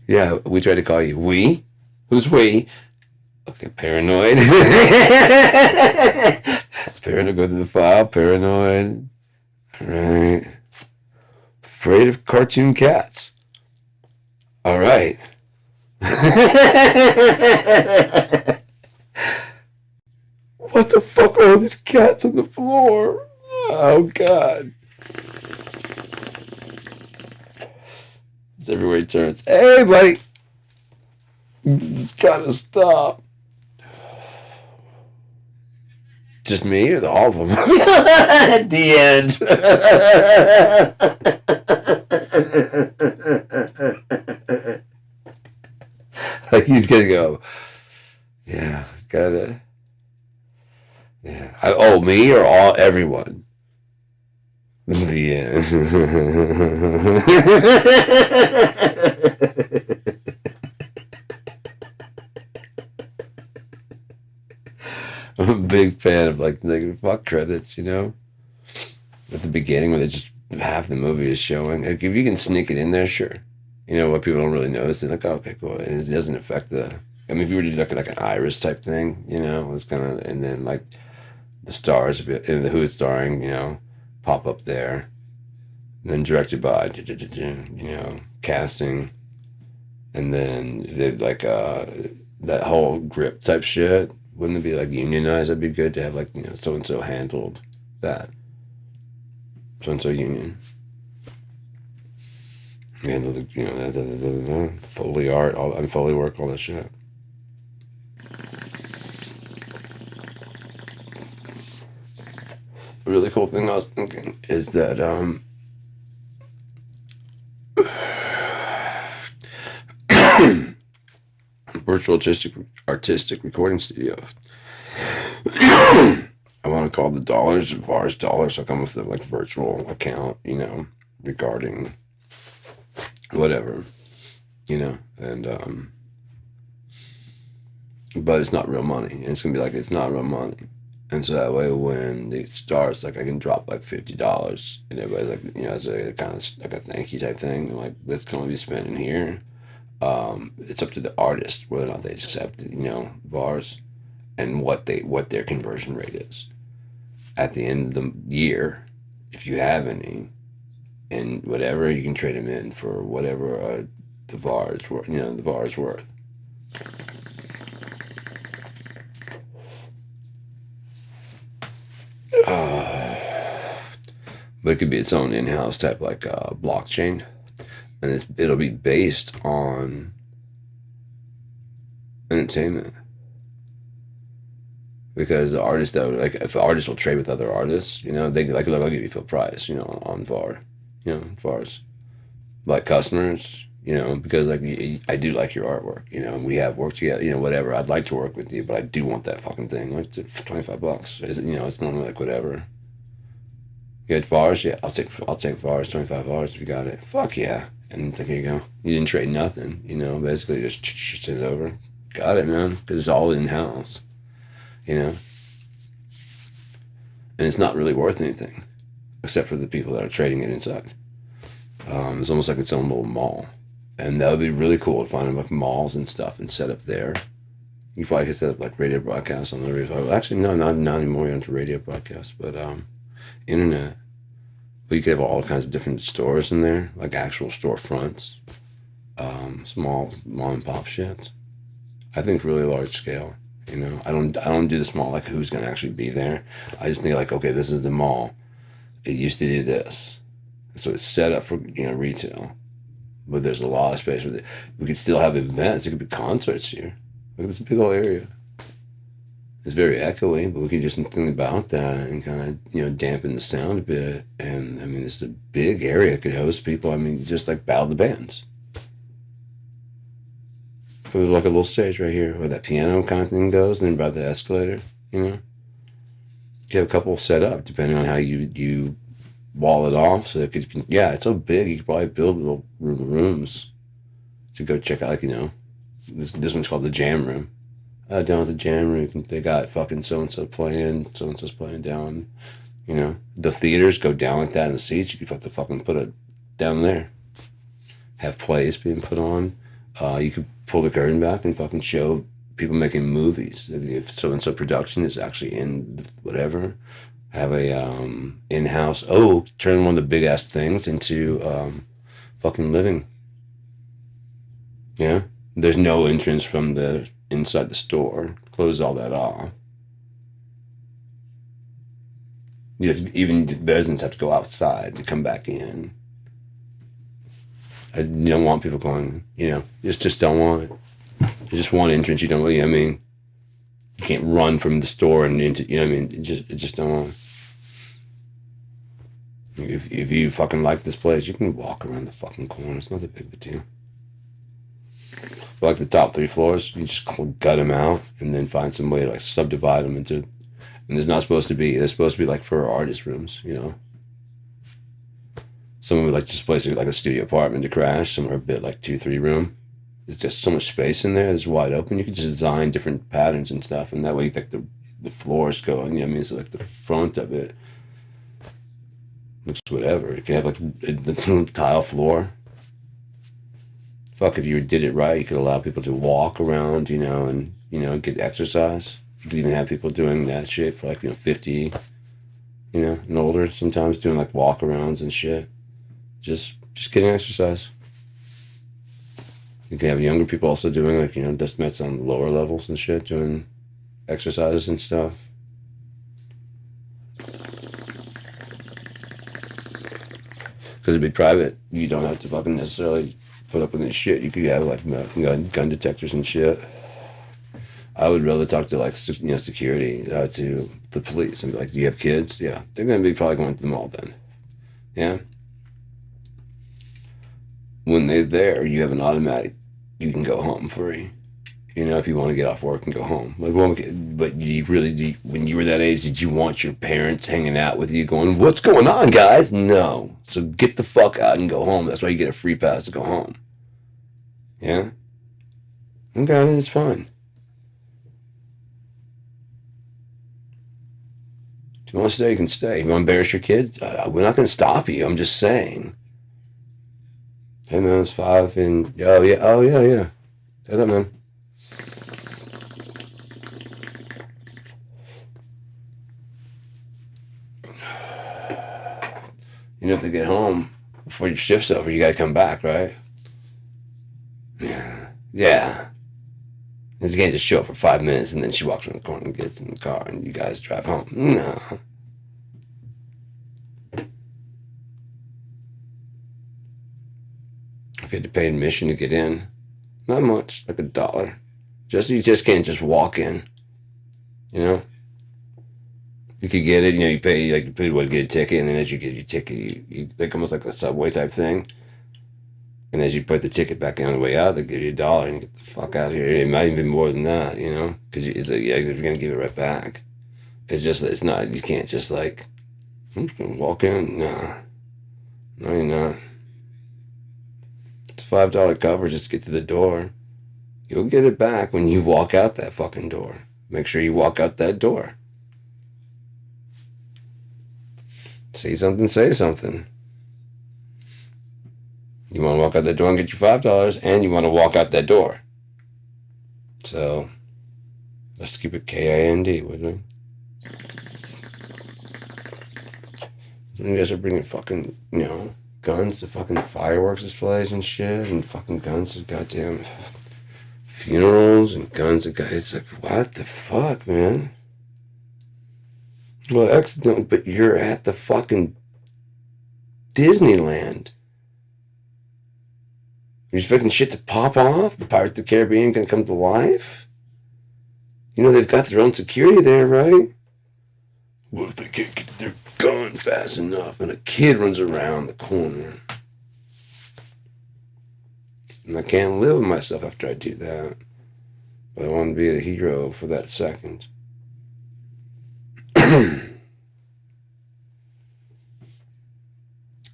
yeah, we tried to call you. We? Who's we? Okay, paranoid. Paranoid, go to the file. Paranoid. All right. Afraid of cartoon cats. All right. What the fuck are all these cats on the floor? Oh, God. It's everywhere he turns. Hey, buddy. It's gotta stop. Just me or all of them? At the end. Like he's gonna go, yeah, it's gotta, yeah. Me or everyone? The end. I'm a big fan of like fuck credits, at the beginning when they just half the movie is showing. Like if you can sneak it in there, sure. What people don't really notice, they're like, oh, okay, cool. And it doesn't affect I mean, if you were to do like an iris type thing, it's kind of, and then like the stars and the who it's starring, pop up there. And then directed by, casting. And then they like that whole grip type shit. Wouldn't it be like unionized? That'd be good to have like, so and so handled that. So and so union. Handle the, Foley art, Foley work, all that shit. A really cool thing I was thinking is that virtual artistic recording studio. I want to call the dollars VARS dollars. I'll come with like virtual account, regarding whatever, and but it's not real money. And it's gonna be like it's not real money. And so that way when it starts, like I can drop like $50 and everybody's like, as a kind of like a thank you type thing, like this can only be spent in here. It's up to the artist whether or not they accept, VARs and what their conversion rate is. At the end of the year, if you have any, and whatever, you can trade them in for whatever the VARs worth, the VARs worth. But it could be its own in-house type like blockchain, and it'll be based on entertainment. Because the artists that like if artists will trade with other artists, they like look, I'll give you full price, on VAR, VARs, like customers, because like I do like your artwork, and we have worked together, whatever. I'd like to work with you, but I do want that fucking thing, like for $25. It's normally like whatever. You had VARs, yeah, I'll take VARs, $25 if you got it. Fuck yeah, and it's like here you go. You didn't trade nothing, basically just send it over. Got it, man, because it's all in house. And it's not really worth anything except for the people that are trading it inside. It's almost like its own little mall, and that would be really cool to find like malls and stuff and set up there. You probably could set up like radio broadcasts on the radio. Actually, no, not anymore. You're into radio broadcasts, but internet. But you could have all kinds of different stores in there, like actual storefronts, small mom and pop shit. I think really large scale. You know, I don't do the small like who's gonna actually be there. I just think like, okay, this is the mall. It used to do this, so it's set up for retail, but there's a lot of space with it. We could still have events. There could be concerts here. Look at this big old area. It's very echoey, but we can do something about that and kind of dampen the sound a bit. And I mean, this is a big area. It could host people. I mean, just like Battle of the Bands. It was like a little stage right here where that piano kind of thing goes, and then by the escalator, you have a couple set up depending on how you wall it off. So it could, yeah, it's so big you could probably build little rooms to go check out. Like this one's called the Jam Room. Down at the Jam Room, they got fucking so and so's playing down. The theaters go down like that in the seats. You could put it down there. Have plays being put on. You could pull the curtain back and fucking show people making movies. If so and so production is actually in whatever. Have a in-house. Turn one of the big ass things into fucking living. Yeah, there's no entrance from the inside the store. Close all that off. Even the residents have to go outside to come back in. I don't want people going, just don't want it. You just want entrance. You don't really, you can't run from the store and into, just don't want it. If you fucking like this place, you can walk around the fucking corner. It's not that big of a deal. But like the top 3 floors, you just gut them out and then find some way to like subdivide them into, and they're supposed to be like for artist rooms, Some would like just place it like a studio apartment to crash. Some are a bit like 2-3 room. There's just so much space in there. It's wide open. You can just design different patterns and stuff, and that way like the floors go. So like the front of it looks whatever. You can have like the tile floor. Fuck, if you did it right, you could allow people to walk around, and get exercise. You could even have people doing that shit for like 50, and older. Sometimes doing like walk-arounds and shit. Just getting exercise. You can have younger people also doing like dust mats on the lower levels and shit, doing exercises and stuff. Because it'd be private, you don't have to fucking necessarily put up with this shit. You could have like gun detectors and shit. I would rather talk to like security, to the police, and be like, "Do you have kids?" Yeah, they're gonna be probably going to the mall then. Yeah. When they're there, you have an automatic. You can go home free. If you want to get off work and go home. But when you were that age, did you want your parents hanging out with you going, "What's going on, guys?" No. So get the fuck out and go home. That's why you get a free pass to go home. Yeah? Okay, it's fine. If you want to stay, you can stay. If you want to embarrass your kids, we're not going to stop you. I'm just saying. 10 minutes, 5, and oh yeah. Shut up, man. If they get home before your shift's over, you gotta come back, right? Yeah. You can't just show up for 5 minutes and then she walks around the corner and gets in the car and you guys drive home. No. If you had to pay admission to get in, not much, like $1. You just can't just walk in. You could get it, you pay, like, you pay to get a ticket, and then as you get your ticket, you like almost like a subway type thing. And as you put the ticket back in on the way out, they give you $1 and you get the fuck out of here. It might even be more than that, because it's like, yeah, you're gonna give it right back. It's not, you can't just like, I'm just gonna walk in. Nah. No, you're not. It's a $5 cover just to get to the door. You'll get it back when you walk out that fucking door. Make sure you walk out that door. See something, say something. You want to walk out that door and get your $5, and you want to walk out that door. So, let's keep it KIND, would we? You guys are bringing fucking, guns to fucking fireworks displays and shit, and fucking guns to goddamn funerals and guns and guys. It's like, what the fuck, man? Well, accidentally, but you're at the fucking Disneyland. You're expecting shit to pop off? The Pirates of the Caribbean gonna come to life? You know they've got their own security there, right? What if they can't get their gun fast enough and a kid runs around the corner? And I can't live with myself after I do that. But I want to be the hero for that second.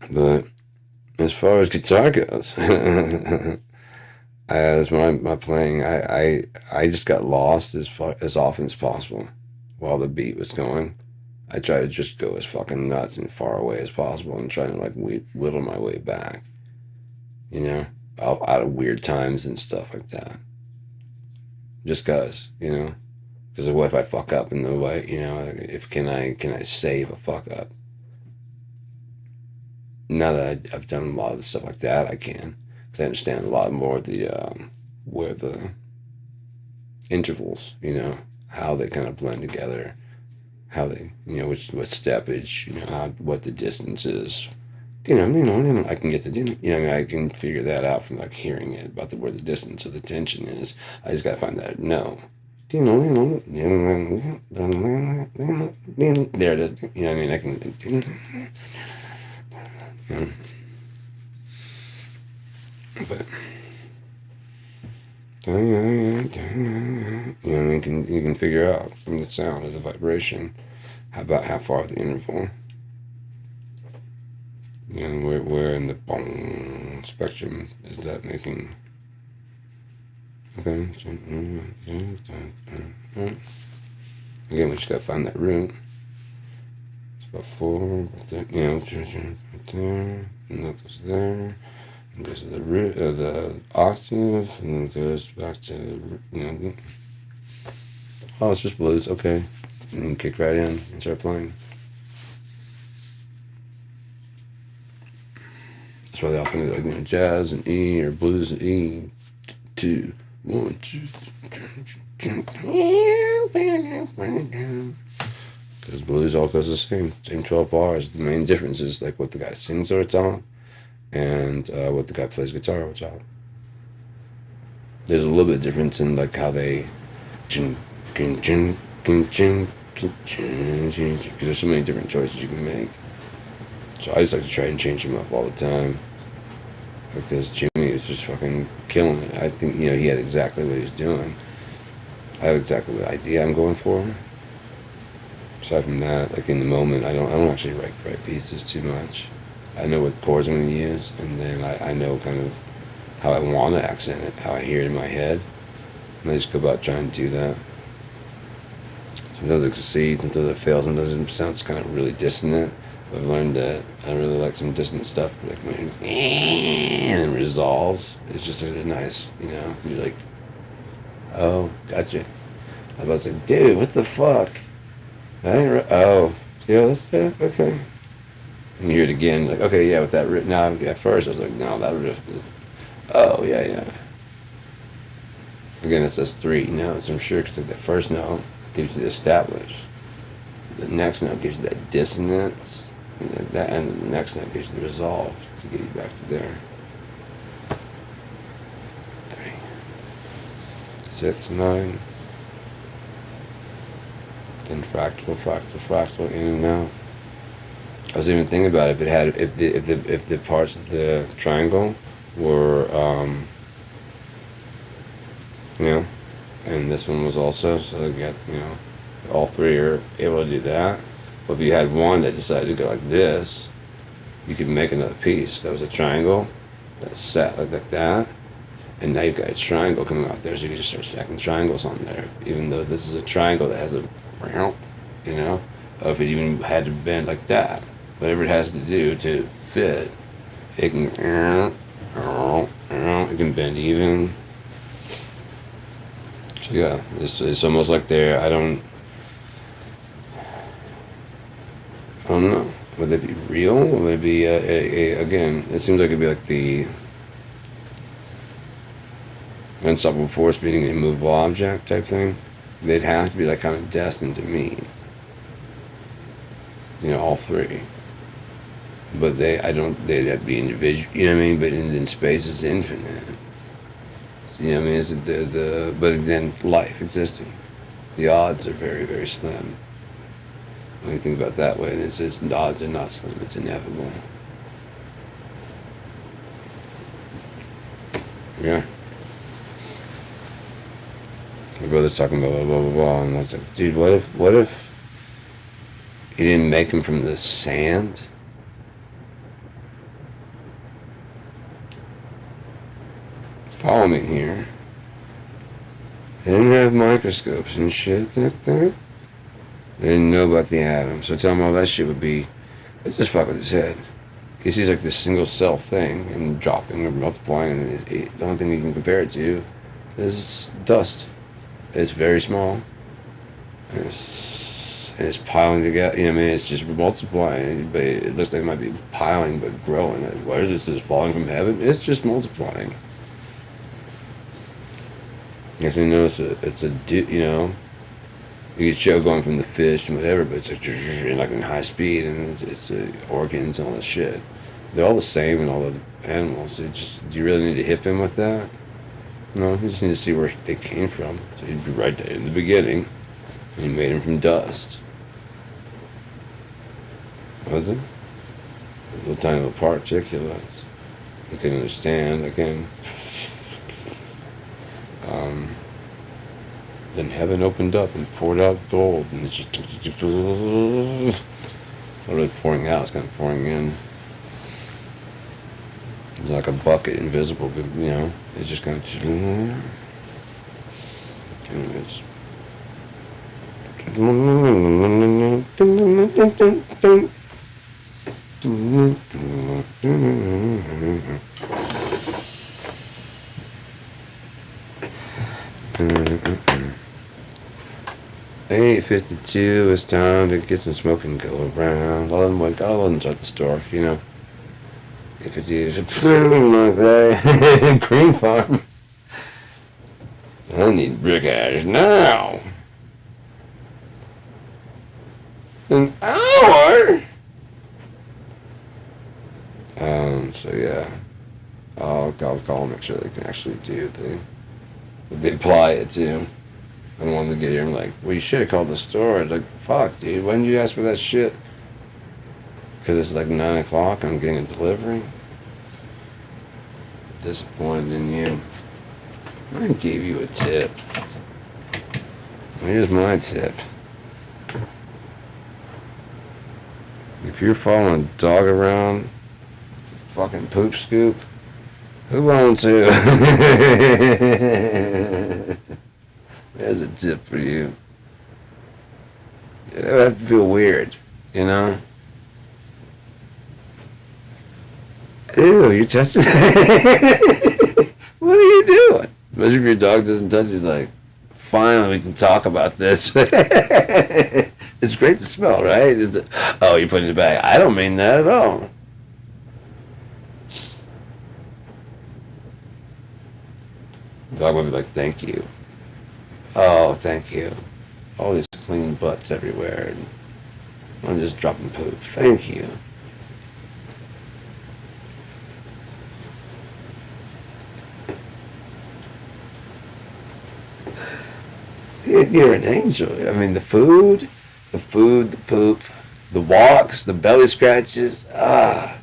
But as far as guitar goes, as my playing, I just got lost as often as possible while the beat was going. I try to just go as fucking nuts and far away as possible and try to like whittle my way back, you know, out of weird times and stuff like that. Just cause, you know, because what if I fuck up in the way, you know, if can I save a fuck up? Now that I've done a lot of the stuff like that, I can, because I understand a lot more of the where the intervals, you know, how they kind of blend together, how they, you know, what steppage, you know, what the distance is, you know, I can get the, you know, I mean, I can figure that out from like hearing it about where the distance of the tension is. I just gotta find that no. There it is. You know what I mean? I can. But you know, you can figure out from the sound of the vibration about how far the interval. You know, where in the boom spectrum is that making? Okay. Again, we just gotta find that root. It's about 4, you know, there, and that goes there, and goes to the root of the octave, and then goes back to, you know, oh, it's just blues, okay. And then kick right in and start playing. That's why they often do like, you know, jazz and E or blues and E, 2, 1, 2, 3. Because blues all goes the same 12 bars. The main difference is like what the guy sings over top and what the guy plays guitar over top. There's a little bit of difference in like how they, because there's so many different choices you can make. So I just like to try and change them up all the time. Like this, Jimmy is just fucking killing it. I think, you know, he had exactly what he was doing. I have exactly what idea I'm going for. Aside from that, like in the moment, I don't actually write pieces too much. I know what the chords I'm going to use, and then I know kind of how I want to accent it, how I hear it in my head, and I just go about trying to do that. Sometimes I succeed, sometimes I fail, sometimes it sounds kind of really dissonant. I've learned that I really like some dissonant stuff, like when it resolves. It's just a nice, you know, you're like, oh, gotcha. I was about to say, dude, what the fuck? I ain't oh, yeah, okay. And you hear it again, like, okay, yeah, with that riff. Now, at first, I was like, no, that riff. Oh, yeah. Again, it says 3 notes, I'm sure, because the first note gives you the established. The next note gives you that dissonance. And the next note gives you the resolve to get you back to there. 3, 6, 9. Then fractal, in and out. I was even thinking about if the parts of the triangle were, you know, and this one was also, so you got, you know, all 3 are able to do that. But if you had one that decided to go like this, you could make another piece that was a triangle that's set like that, and now you've got a triangle coming off there, so you can just start stacking triangles on there, even though this is a triangle that has a, you know, or if it even had to bend like that, whatever it has to do to fit, it can bend even. So yeah, it's almost like there. I don't know. Would they be real? Would it be again? It seems like it'd be like the Unstoppable force meaning an immovable object type thing. They'd have to be like kind of destined to meet. All three. But they'd have to be individual, you know what I mean? But then space is infinite. So, you know what I mean? It's but then life existing. The odds are very, very slim. When you think about it that way, the odds are not slim, it's inevitable. Yeah. My brother's talking about blah, blah, blah, blah, and I was like, dude, what if he didn't make him from the sand? Follow me here. They didn't have microscopes and shit like that. They didn't know about the atom, so tell him all that shit would be, let's just fuck with his head. He sees like this single cell thing and dropping and multiplying, and the only thing you can compare it to is dust. It's very small, and it's piling together. You know what I mean? It's just multiplying, but it looks like it might be piling but growing. Why is this just falling from heaven? It's just multiplying. Yes, we know you get show going from the fish and whatever, but it's like in high speed, and it's organs and all that shit. They're all the same in all the animals. Do you really need to hit him with that? No, you just need to see where they came from. So he'd be right there in the beginning, and you made him from dust. Was it? Little tiny little particulates. I can understand. Then heaven opened up and poured out gold, and it's just not really pouring out. It's kind of pouring in. It's like a bucket, invisible, but it's just kind of. It's 8:52. It's time to get some smoke and go around. I'll let them start the store, 8:52. Like that. Cream farm. I need brick ash now. An hour. So yeah, I'll call them, make sure they can actually do they apply it to. I don't want them to get here and like, well, you should have called the store. It's like, fuck, dude, when did you ask for that shit? Because it's like 9 o'clock, I'm getting a delivery. Disappointed in you. I gave you a tip. Here's my tip. If you're following a dog around, fucking poop scoop, who wants to? There's a tip for you. It would have to feel weird, Ew, you're touching What are you doing? Especially if your dog doesn't touch you, he's like, finally we can talk about this. It's great to smell, right? Oh, you're putting it back. I don't mean that at all. The dog would be like, thank you. Oh, thank you. All these clean butts everywhere, and I'm just dropping poop. Thank you. You're an angel. I mean, the food, the poop, the walks, the belly scratches. God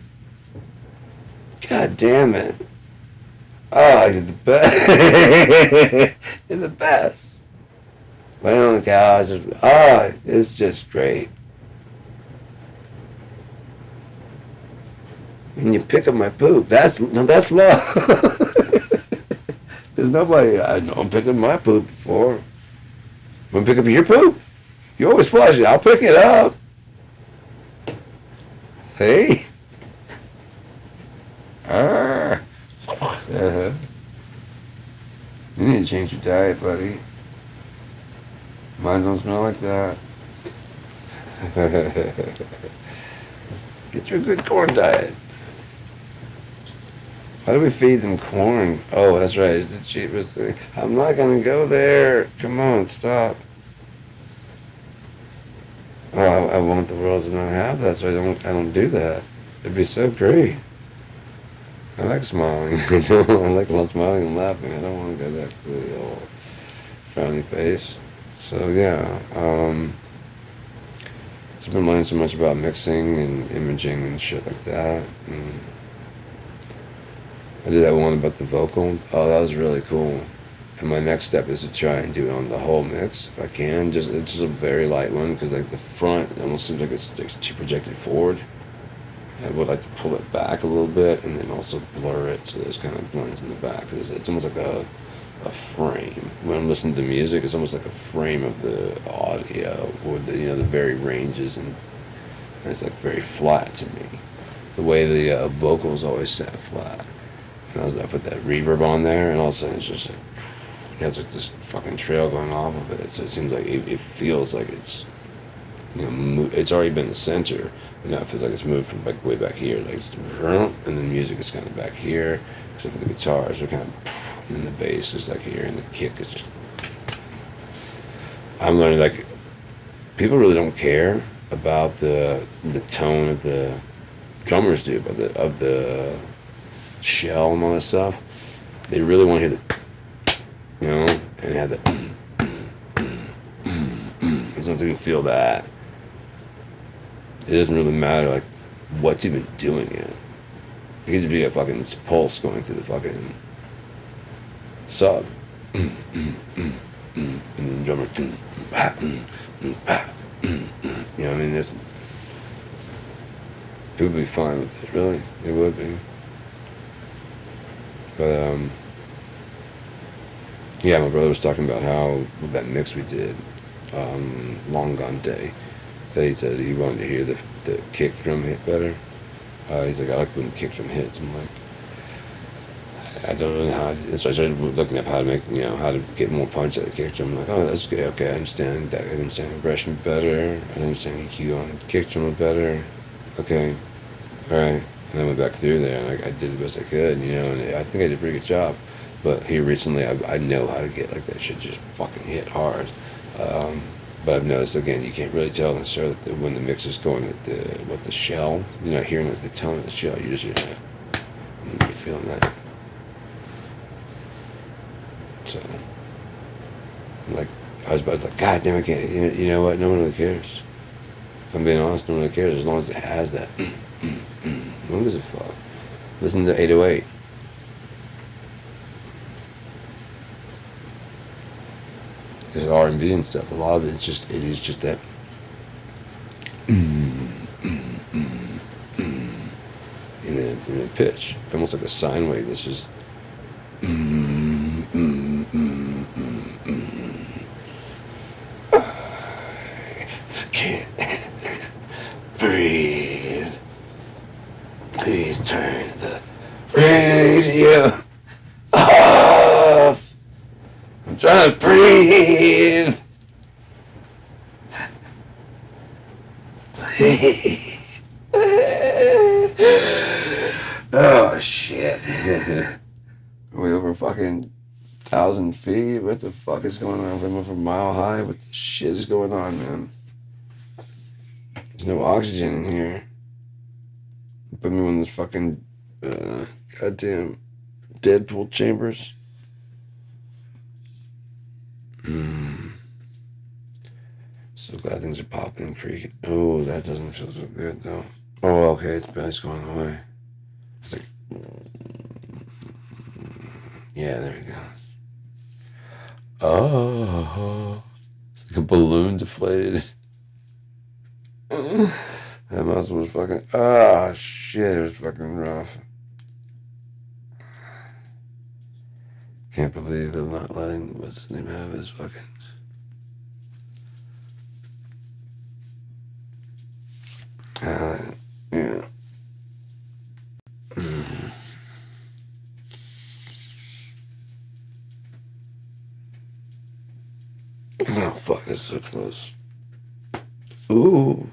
damn it. You're the best. You're the best. Laying on the couch. It's just great. And you pick up my poop. That's love. There's nobody I know picking my poop before. Want to pick up your poop? You always flush it. I'll pick it up. Hey. You need to change your diet, buddy. Mine don't smell like that. Get you a good corn diet. How do we feed them corn? Oh, that's right. It's the cheapest thing. I'm not gonna go there. Come on, stop. Oh, I want the world to not have that, so I don't do that. It'd be so great. I like smiling. I like smiling and laughing. I don't want to go back to the old frowny face. So yeah, just been learning so much about mixing and imaging and shit like that. And I did that one about the vocal. Oh, that was really cool. And my next step is to try and do it on the whole mix if I can. Just it's just a very light one because like the front almost seems like it's too projected forward. I would like to pull it back a little bit and then also blur it so there's kind of blends in the back. It's almost like a frame. When I'm listening to music, it's almost like a frame of the audio or the the very ranges and it's like very flat to me. The way the vocals always sound flat. And I put that reverb on there, and all of a sudden it's just like it has like this fucking trail going off of it. So it seems like it feels like it's it's already been the center, but now it feels like it's moved from like way back here, like and then music is kind of back here, except for the guitars are kind of, and then the bass is like here, and the kick is just. I'm learning like people really don't care about the tone of the drummers do, but of the shell and all that stuff. They really want to hear the, and have the. There's nothing to feel that. It doesn't really matter like what's even doing it. It could just be a fucking pulse going through the fucking sub. And then the drummer. I mean, this. People would be fine with it, really. They would be. But, yeah, my brother was talking about how, with that mix we did, Long Gone Day, that he said he wanted to hear the kick drum hit better. He's like, I like when the kick drum hits. I'm like, I don't know how to, so I started looking up how to make, how to get more punch at the kick drum. I'm like, oh, that's good. Okay, I understand that. I understand compression better. I understand EQ on the kick drum better. Okay, all right. And I went back through there, and I did the best I could, and I think I did a pretty good job. But here recently, I know how to get like that shit just fucking hit hard. But I've noticed again, you can't really tell necessarily when the mix is going at the shell. You're not hearing the tone of the shell. You're just hearing it, and you're feeling that. So, like, I was about to like, God damn, I can't. You know what? No one really cares. If I'm being honest, no one really cares as long as it has that. No one gives a fuck. Listen to 808. Because R&B and stuff, a lot of it is just that. In a pitch, almost like a sine wave. That's just. I can't breathe. Please turn the radio off. I'm trying to breathe. Oh shit. Are we over fucking 1,000 feet? What the fuck is going on? We're over Mile High? What the shit is going on, man? There's no oxygen in here. Put me in one of those fucking goddamn Deadpool chambers. So glad things are popping and creaking. Oh, that doesn't feel so good though. Oh, okay, it's going away. It's like, yeah, there we go. Oh, it's like a balloon deflated. That muscle was fucking. Ah, shit, it was fucking rough. Can't believe they're not letting what's his name have his fucking. Yeah. Oh fuck, that's so close. Ooh.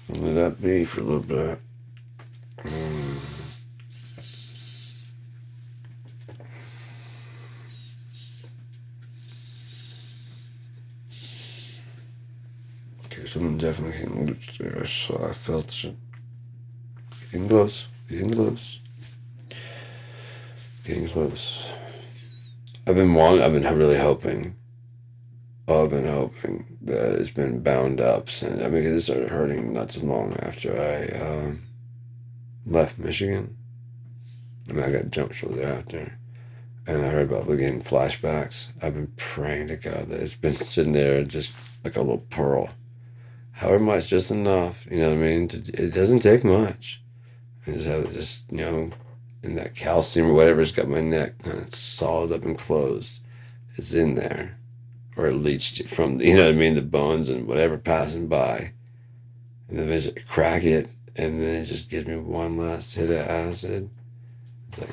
Let that be for a little bit. Something definitely getting loose there. So I felt it. Getting close. Getting close. Getting close. I've been really hoping. I've been hoping that it's been bound up since. I mean, 'cause it started hurting not too long after I left Michigan. I mean, I got jumped shortly after. And I heard about getting flashbacks. I've been praying to God that it's been sitting there just like a little pearl. However much, just enough. You know what I mean? It doesn't take much. I just have just, in that calcium or whatever's got my neck kind of solid up and closed. It's in there. Or it leached from, you know what I mean? The bones and whatever passing by. And then I crack it. And then it just gives me one last hit of acid. It's like,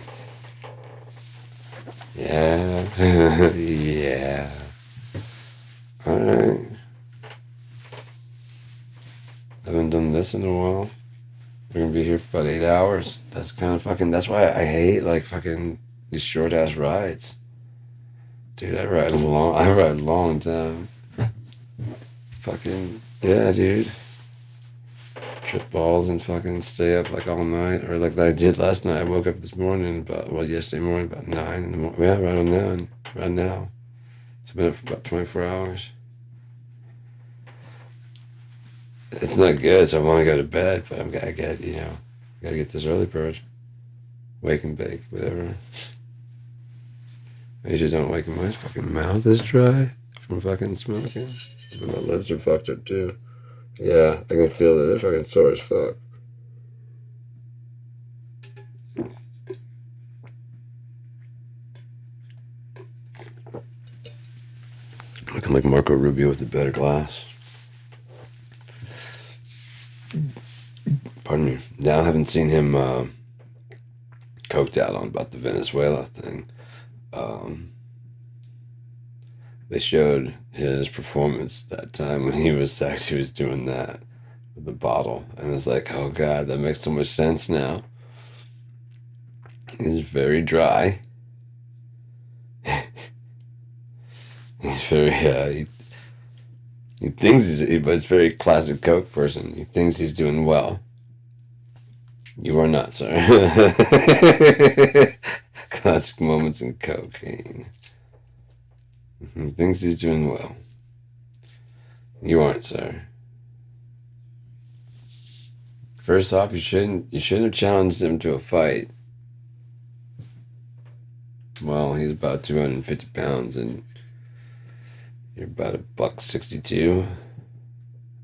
yeah. Yeah. All right. I haven't done this in a while. We're gonna be here for about 8 hours. That's kind of fucking. That's why I hate like fucking these short ass rides. Dude, I ride a long time. Fucking yeah, dude. Trip balls and fucking stay up like all night, or like I did last night. I woke up this morning yesterday morning about 9 in the morning. Yeah, right on 9. Right now. It's been up for about 24 hours. It's not good, so I want to go to bed, but gotta get this early bird. Wake and bake, whatever. I usually don't wake, my fucking mouth is dry from fucking smoking. But my lips are fucked up too. Yeah, I can feel that. They're fucking sore as fuck. Looking like Marco Rubio with a better glass. Pardon me. Now I haven't seen him coked out on about the Venezuela thing. They showed his performance that time when he was doing that with the bottle, and it's like, oh god, that makes so much sense now. He's very dry. He's very he thinks but it's very classic Coke person. He thinks he's doing well. You are not, sir. Classic moments in cocaine. He thinks he's doing well. You aren't, sir. First off, you shouldn't have challenged him to a fight. Well, he's about 250 pounds and you're about $162,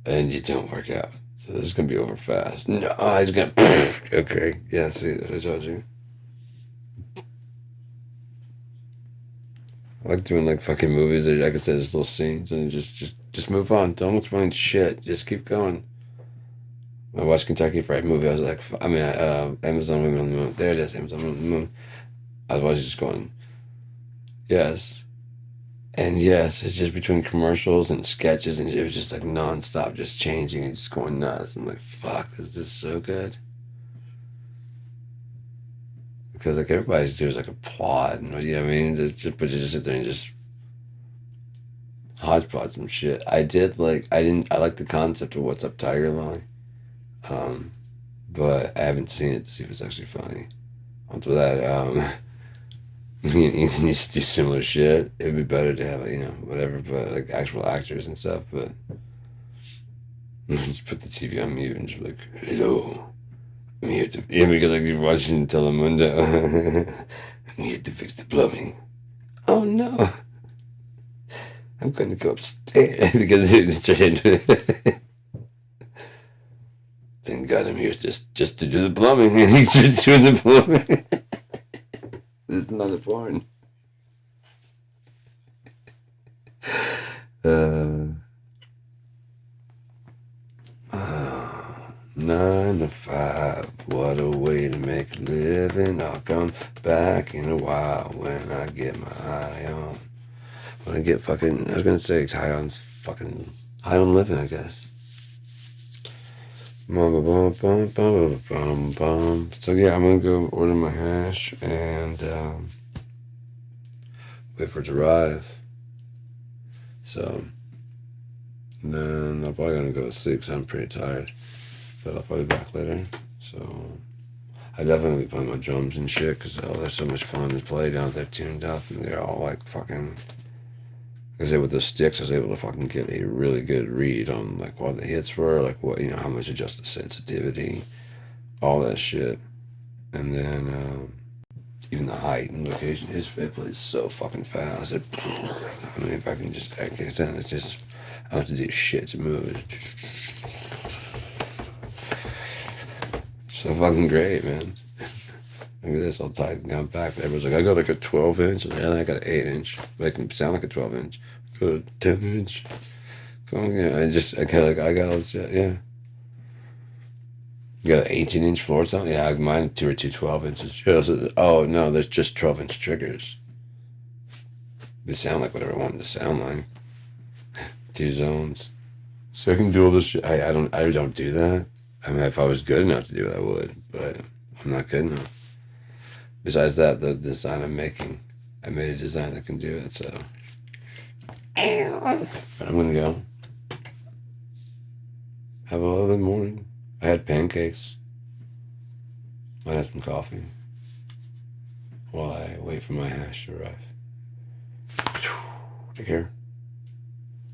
and you don't work out. So this is gonna be over fast. No, he's gonna. Okay, yeah. See, I told you. I like doing like fucking movies. Like I said, there's little scenes, and just move on. Don't explain shit. Just keep going. I watched Kentucky Fried Movie. I was like, Amazon Women on the Moon. There it is, Amazon Women on the Moon. I was just going, yes. And yes, it's just between commercials and sketches, and it was just like nonstop, just changing and just going nuts. I'm like, fuck, is this so good? Because like everybody's doing like a plot, and you know what I mean? But you just sit there and just hodgepodge some shit. I like the concept of What's Up Tiger Lily, but I haven't seen it to see if it's actually funny. On top of that, me and Ethan used to do similar shit. It would be better to have, whatever, but like actual actors and stuff. But just put the TV on mute and just be like, hello. I'm here to, yeah, because like you're watching Telemundo. I'm here to fix the plumbing. Oh no. I'm going to go upstairs because it's straight into it. Thank God I'm here just to do the plumbing, and he's just doing the plumbing. It's not a porn. 9 to 5, what a way to make a living. I'll come back in a while when I get my eye on. When I get fucking, I was gonna say high on living, I guess. So yeah, I'm gonna go order my hash and wait for it to arrive. So And then I'm probably gonna go to sleep because I'm pretty tired. But I'll probably be back later. So I definitely be playing my drums and shit because they're so much fun to play down there tuned up, and they're all like fucking. Because with the sticks, I was able to fucking get a really good read on like what the hits were, like what how much adjust the sensitivity, all that shit, and then even the height and location. It plays so fucking fast. I mean, if I can just, I can stand it's just, I don't have to do shit to move. It's so fucking great, man. Look at this, I'll tighten down back. Everyone's like, I got like a 12 inch. Yeah, I got an 8 inch. But it can sound like a 12 inch. Got a 10 inch. So yeah, I kind of like, I got all this shit, yeah. You got an 18 inch floor sound? Yeah, mine two or two 12 inches. Yeah, oh no, there's just 12 inch triggers. They sound like whatever I want them to sound like. 2 zones. So I can do all this shit. I don't do that. I mean, if I was good enough to do it, I would, but I'm not good enough. Besides that, the design I'm making, I made a design that can do it, so. But I'm gonna go. Have a lovely morning. I had pancakes. I had some coffee while I wait for my hash to arrive. Take care.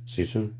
See you soon.